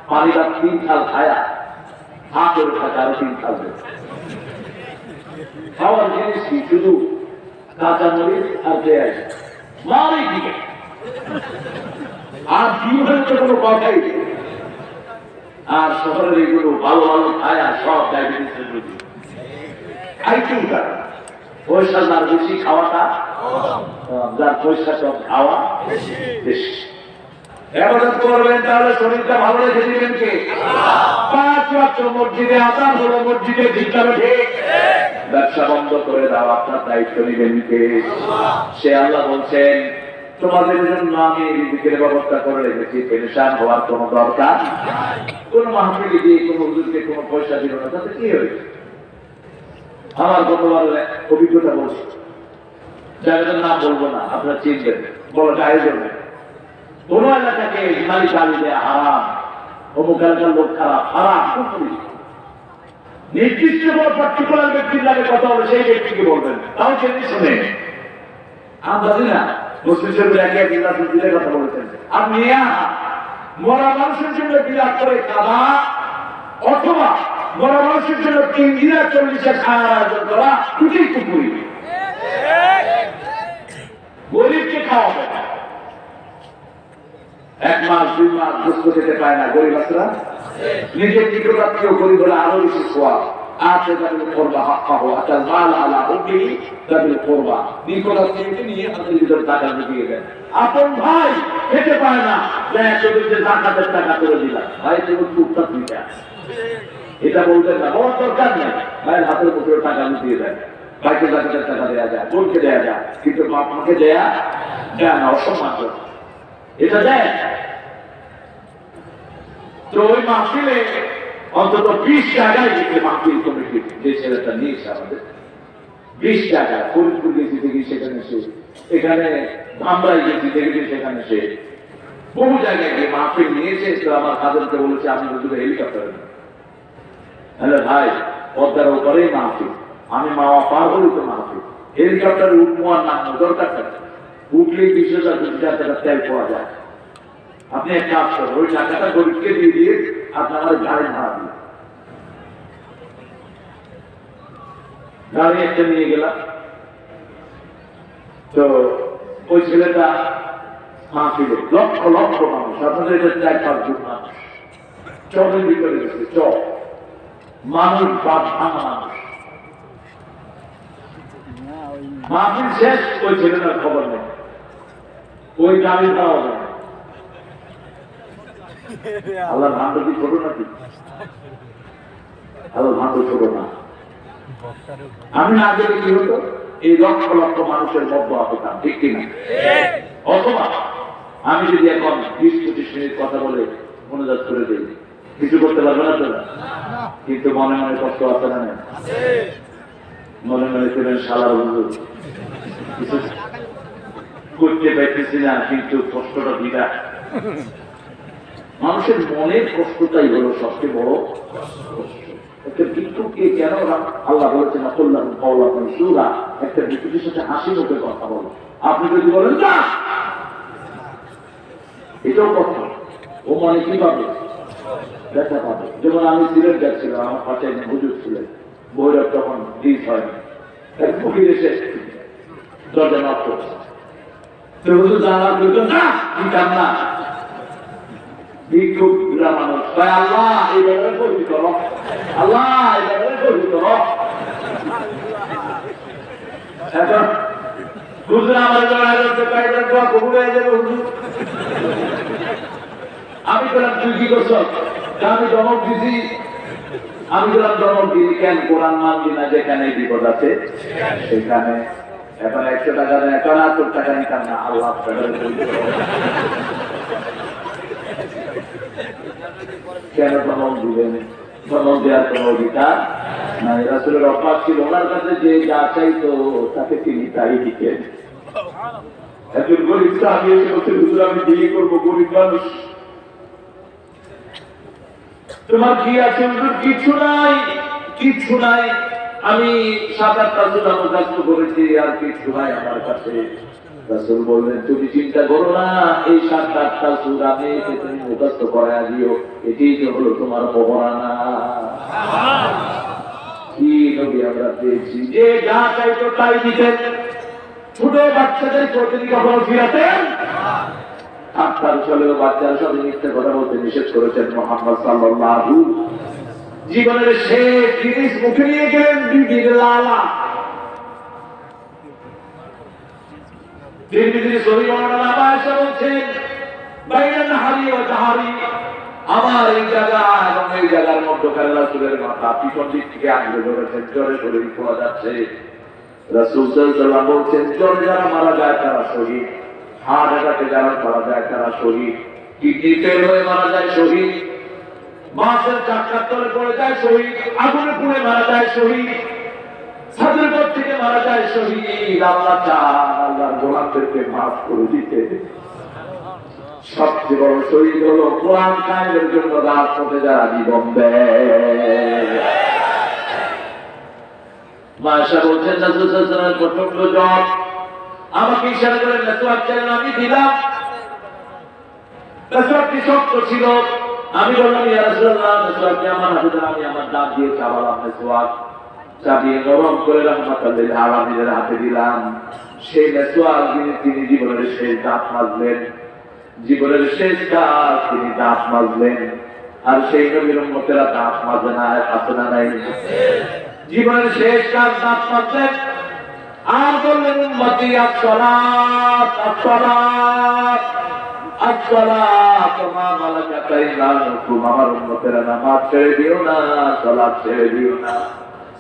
পানিটা 3 খাল খায়া হা করে থাকে, আরো 3 খাল খাওয়ার জিনিস কি? শুধু কাঁচা মরিচ আর পেঁয়াজ, মারি দিকে। আর কি হচ্ছে কোনো কথাই নেই। আর শহরের এগুলো ভালো ভালো খায়, আর সব ডায়াবেটিসের রোগী। খাইতেই পারে, পয়সা যার বেশি খাওয়াটা, যার পয়সা কম খাওয়া বেশি। ইবাদত করবেন, তাহলে শরীরটা ভালো রেখে দিবেন কে? 5 ওয়াক্ত মসজিদে আযান হলো, মসজিদে ভিক্ষা ঠিক। ব্যবসা বন্ধ করে দাও, আপনার দায়িত্ব নিবেন কে? সে আল্লাহ বলছেন, তোমাদের জন্য আমি রিজিকের ব্যবস্থা করে রেখেছি, পেরেশান হওয়ার কোনো দরকার নাই। কোন মাহফিলে গিয়ে কোন হুজুরকে কোনো পয়সা দিল না, তাতে কি হয়েছে? আমার গতবার অভিজ্ঞতা বলছি, জায়গাটার নাম বলবো না, আপনারা চিনবেন, বলো আয়োজন। কোন এলাকাকে ইমানি গালি দেয়া হারাম, অমুক এলাকার লোক খারাপ, হারাম। নির্দিষ্ট কোনো পার্টিকুলার ব্যক্তির লাগে কথা বলে, সেই ব্যক্তিকে বলবেন, তাও জেনে শুনে। আমরা জানি না মুসলিম শরীফের একে দিনের কথা বলেছেন, আপনি মরা মানুষের জন্য বিরাট করে কাদা, অথবা মরা মানুষের জন্য 3 দিন 40 খাওয়ার আয়োজন করা, দুটোই কুকুরি। গরিবকে খাওয়াবে, 1 মাস 2 মাস দুঃখ খেতে পায় না গরিব আসরা, নিজের নিকটাত্মীয় গরিব হলে আরো বেশি খোয়া। আছে তাদের করবা হাক্কাহু আতাল মাল আলা হুবি তাদের করবা, নিকটাত্মীয়কে নিয়ে হাতের ভিতরে টাকা ঢুকিয়ে দেন। আপন ভাই খেতে পায় না, যে জাকাতের টাকা করে দিলাম, ভাই তুমি চুপচাপ নিতে, এটা বলবেন না, বলার দরকার নেই। ভাইয়ের হাতের ভিতরে টাকা ঢুকিয়ে দেয়, ভাইকে জাকাতের টাকা দেওয়া যায়, বোনকে দেওয়া যায়, কিন্তু বাপমাকে দেয়া যায় না, অসম্মান। এটা দেয় তো ওই মাহফিলে অন্তত 20 জায়গায় গেছে, মাহফিল কমিটি যে ছেলেটা নিয়েছে আমাদের 20 জায়গায়, ফরিদপুর গেছি দেখি সেখানে সে, এখানে ধামরাই গেছি দেখি সেখানে সে, বহু জায়গায় গিয়ে মাহফিল নিয়েছে। তো আমার কাজলকে বলেছে, আমি শুধু হেলিকপ্টারে। হ্যালো ভাই, পদ্মার ওপরেই মাহফিল, আমি মাওয়া পার হলি তো মাহফিল, হেলিকপ্টারে উঠবো আর নাম দরকারটা উঠলেই 20,000 টাকা তেল পাওয়া যায়। আপনি এক কাজ করেন, ওই টাকাটা গরিবকে দিয়ে দিয়ে আপনার গাড়ি ভাড়া দিন। গাড়ি একটা নিয়ে গেলাম, তো ওই ছেলেটা মাহফিলে লক্ষ লক্ষ মানুষ, আপনাদের এটা 4-5 জন মানুষ চরের ভিতরে গেছে, চর মানুষ, বাদ ভাঙা মানুষ। মাহফিল শেষ, ওই ছেলেটার খবর নেই, ওই গাড়ি ভাড়া হবে। আল্লাহর নামটা কি ছোট নাকি? আরো ভালো ছোট না। আমি না গেলে কি হতো, এই লক্ষ লক্ষ মানুষের মধ্যে হতাম, ঠিক কিনা? অথবা আমি যদি এখন 20-25 মিনিট কথা বলে মনোজাত করে দিই, কিছু করতে পারবে না তোরা, কিন্তু মনে মনে কষ্ট আছে না? মনে মনে করেন শালার হুজুর কিছু করতে পারতেছি না, কিন্তু কষ্টটা দিদা। মানুষের মনের কষ্টটাই হলো সবচেয়ে বড় কষ্ট। একটা ভিক্ষুককে কেন আল্লাহ বলেছেন সুরা, একটা ভিক্ষুকের সাথে হাসি মুখে কথা বলো। আপনি যদি বলেন না, এটাও কথা, ও মনে কি পাবে? ব্যথা পাবে। যেমন আমি সিলেট যাচ্ছিলাম, আমার পাশে একজন হুজুর ছিলেন, বৈরব তখন ব্রিজ হয়নি, এক ফকির এসে দরজা নক করছে। তো হুজুর জানা বলতো না, দিতাম না। ভিক্ষুক মানুষ তাই আল্লাহ এই ব্যাপারে কবি করো, আল্লাহ এই ব্যাপারে কবি করো। এখন হুজুর আমার কবুল হয়ে যাবে হুজুর। আমি বললাম তুই কি করছ? আমি জমক দিছি। আমি বললাম জমক দিদি কেন? কোরআন মানবি না, যেখানে বিপদ আছে সেখানে। এখন 100 টাকা দেয়, 71 টাকা নিতাম না, আল্লাহ কেন জমক দিবেন? জমক দেওয়ার কোন অধিকার নাই। রাসূলের অভ্যাস ছিল, ওনার কাছে যে যা চাইতো তাকে তিনি তাই দিতেন। একজন গরিব সাহাবী এসে বলছে, হুজুর আমি বিয়ে করবো, গরিব মানুষ, তোমার কি আছে? হুজুর কিছু নাই, কিছু নাই, আমি 7-8টা সূরা মুখস্থ করেছি, আর কিছু নাই আমার কাছে। রাসূল বললেন, তুমি চিন্তা করো না, এই 7-8টা সূরা মেয়েকে তুমি মুখস্থ করায় দিও, এটাই তো হলো তোমার পহরানা। কি নবী আমরা পেয়েছি, যে যা চাইতো তাই দিতেন। ছোট বাচ্চাদের প্রতিদিন কখনো ফিরাতেন? আপনার চলেও বাচ্চার সাথে মিথ্যে কথা বলতে নিষেধ করেছেন মুহাম্মদ সাল্লাল্লাহু। জীবনের শেষ জিনিস মুখে নিয়ে গেলেন বিবির লালা। আমার এই জায়গা এবং এই জায়গার মধ্যখানে রাসূলের মাথা পিছন দিক থেকে আঁকড়ে ধরেছেন, জ্বরে শরীর খোলা যাচ্ছে। রাসূল সাল্লাল্লাহু আলাইহি ওয়াসাল্লাম বলছেন, জ্বরে যারা মারা যায় তারা শহীদ, হার্ট অ্যাটাকে যারা মারা যায় তারা শহীদ, কিডনি ফেল হয়ে মারা যায় শহীদ, বাসের চাকার তলে পড়ে যায় শহীদ, আগুনে পুড়ে মারা যায় শহীদ, ছাদের পর থেকে মারা যায় শহীদ। আল্লাহ চান আল্লাহর গোলামদেরকে মাফ করে দিতে। সবচেয়ে বড় শহীদ হলো কোরআন কায়েমের জন্য রাজপথে যারা জীবন দেয়। মায়েশা বলছেন, রাসূল সাল্লাল্লাহু আলাইহি ওয়াসাল্লামের প্রচন্ড জ্বর, আমাকে ইশারা করে মেসওয়াক চাইলেন, আমি দিলাম। মেসওয়াকটি শক্ত ছিল, আমি বললাম, ইয়া রাসূলুল্লাহ মেসওয়াকটি আমার হাতে দেন। আমি আমার দাঁত দিয়ে চাবালাম মেসওয়াক, চাবিয়ে নরম করে রাহমাতাল লিল আলামিনের হাতে দিলাম। সেই মেসওয়াক তিনি জীবনের শেষ দাঁত মাজলেন, জীবনের শেষ কাজ তিনি দাঁত মাজলেন। আর সেই নবীর উম্মতেরা দাঁত মাজে না, আছে না নাই? জীবনের শেষ কাজ দাঁত মাজলেন। আর বললেন, উম্মতি আস-সালাত আস-সালাত আস-সালাত মা মালাকাত আইমানুকুম। আমার উম্মতেরা নামাজ ছেড়ে দিও না, সালাত ছেড়ে দিও না,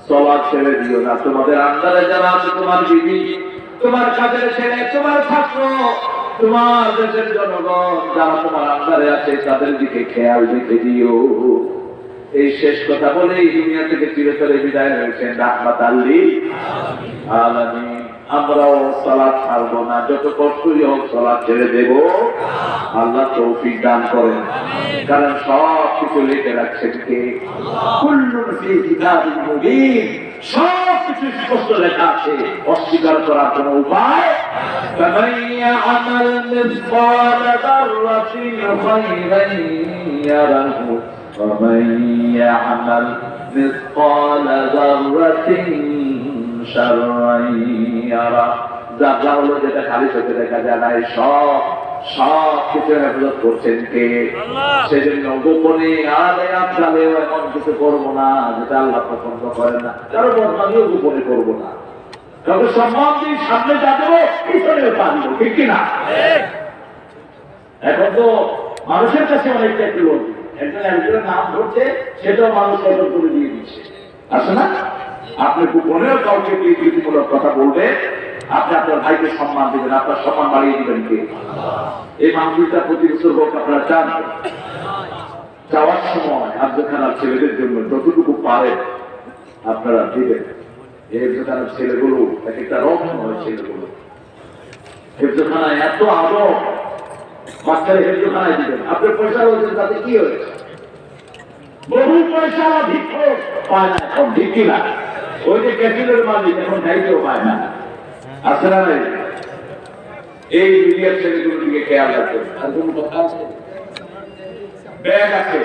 সালাত ছেড়ে দিও না। তোমাদের আন্ডারে যারা আছে, তোমার বিবি, তোমার কাজের ছেলে, তোমার ছাত্র, তোমার দেশের জনগণ যারা তোমার আন্ডারে আছে, তাদের দিকে খেয়াল রেখে দিও। এই শেষ কথা বলে এই দুনিয়া থেকে চিরতরে বিদায় হয়েছেন রাহমাতাল লিল আলামিন। আমরাও সালাত ছাড়বো না, যত কষ্টই হোক সালাত ছেড়ে দেব। আল্লাহ তৌফিক দান করেন, কারণ সব কিছু লিখে রাখছেন কে? কুল্লুন ফি কিতাবিন মুবিন। সব কিছু স্পষ্ট লেখা আছে, অস্বীকার করার কোন উপায়। ফামান ইয়া'মাল মিসকালা যাররাতিন খায়রান ইয়ারাহু ومن يعمل مثقال ذرة شرا يره। যারা হলো যেটা খালি চোখে দেখা যায় না, সব কিছু হেফাজত করছেন কে? সেজন্য গোপনে আলে আবদালে এমন কিছু করবো না যেটা আল্লাহ পছন্দ করেন না। কারো বদনামিও গোপনে করবো না, কারো সম্মান দিয়ে সামনে যা দেবো পিছনেও তা দিব, ঠিক কিনা? এখন তো মানুষের কাছে অনেক টেকনোলজি, একজন একজনের নাম ধরছে, সেটাও মানুষ কদর করে দিয়ে দিচ্ছে, আছে না? আপনি গোপনেও কাউকে বিবৃতিমূলক কথা বলবে, আপনি আপনার ভাইকে সম্মান দিবেন, আপনার সম্মান বাড়িয়ে দিবেন কে? এই মাহফিলটা প্রতি বছর হোক, আপনারা চান? যাওয়ার সময় আফজখানার ছেলেদের জন্য যতটুকু পারেন আপনারা দিবেন। এই হেফজখানার ছেলেগুলো এক একটা রকম হয়, ছেলেগুলো হেফজখানায় এত আদর, বাচ্চারা হেফজখানায় দিবেন। আপনার পয়সা রয়েছে, তাতে কি হয়েছে? বহু পয়সা ভিক্ষ পায় না, এখন ভিক্ষি না। ওই যে ক্যাপিটালের মালিক এখন দায়িত্ব পায় না, আছে না? নাই? এই মিডিয়ার ছেলেগুলোর দিকে খেয়াল রাখবেন। আর কোন কথা আছে? ব্যাগ আছে,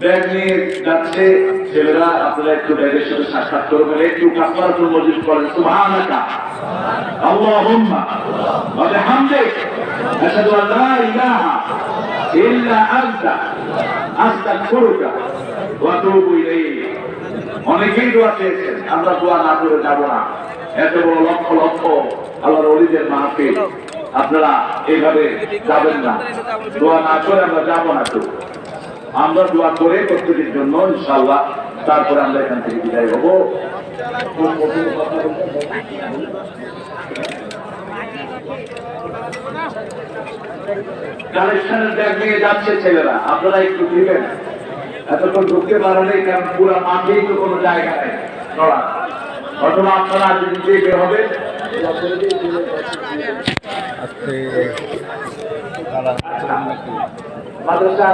ব্যাগ নিয়ে যাচ্ছে ছেলেরা, আপনারা একটু ব্যাগের সাথে সাক্ষাৎ করবেন, একটু কাফারাতুল মজলিস করেন, সুবহানাকা আল্লাহুম্মা ওয়া বিহামদিক আশহাদু আল লা ইলাহা ইল্লা আনতা আস্তাগফিরুকা ওয়া আতুবু ইলাইক। অনেকেই দোয়া চেয়েছেন, আমরা দোয়া না করে যাব না। এত বড় লক্ষ লক্ষ আল্লাহর ওলিদের মাহফিল, আপনারা এইভাবে যাবেন না। দোয়া না করে আমরা যাব না। তো আমরা দোয়া করে প্রস্তুতির জন্য ইনশাআল্লাহ, তারপরে আমরা এখান থেকে বিদায় হবো। কালেকশনের ব্যাগ নিয়ে যাচ্ছে ছেলেরা, আপনারা একটু দিবেন। এতক্ষণ ঢুকতে পারেনি, কারণ পুরো মাঠেই তো কোনো জায়গা নেই নড়া, অথবা আপনারা আজ নিজেই বের হবে। মাদ্রাসা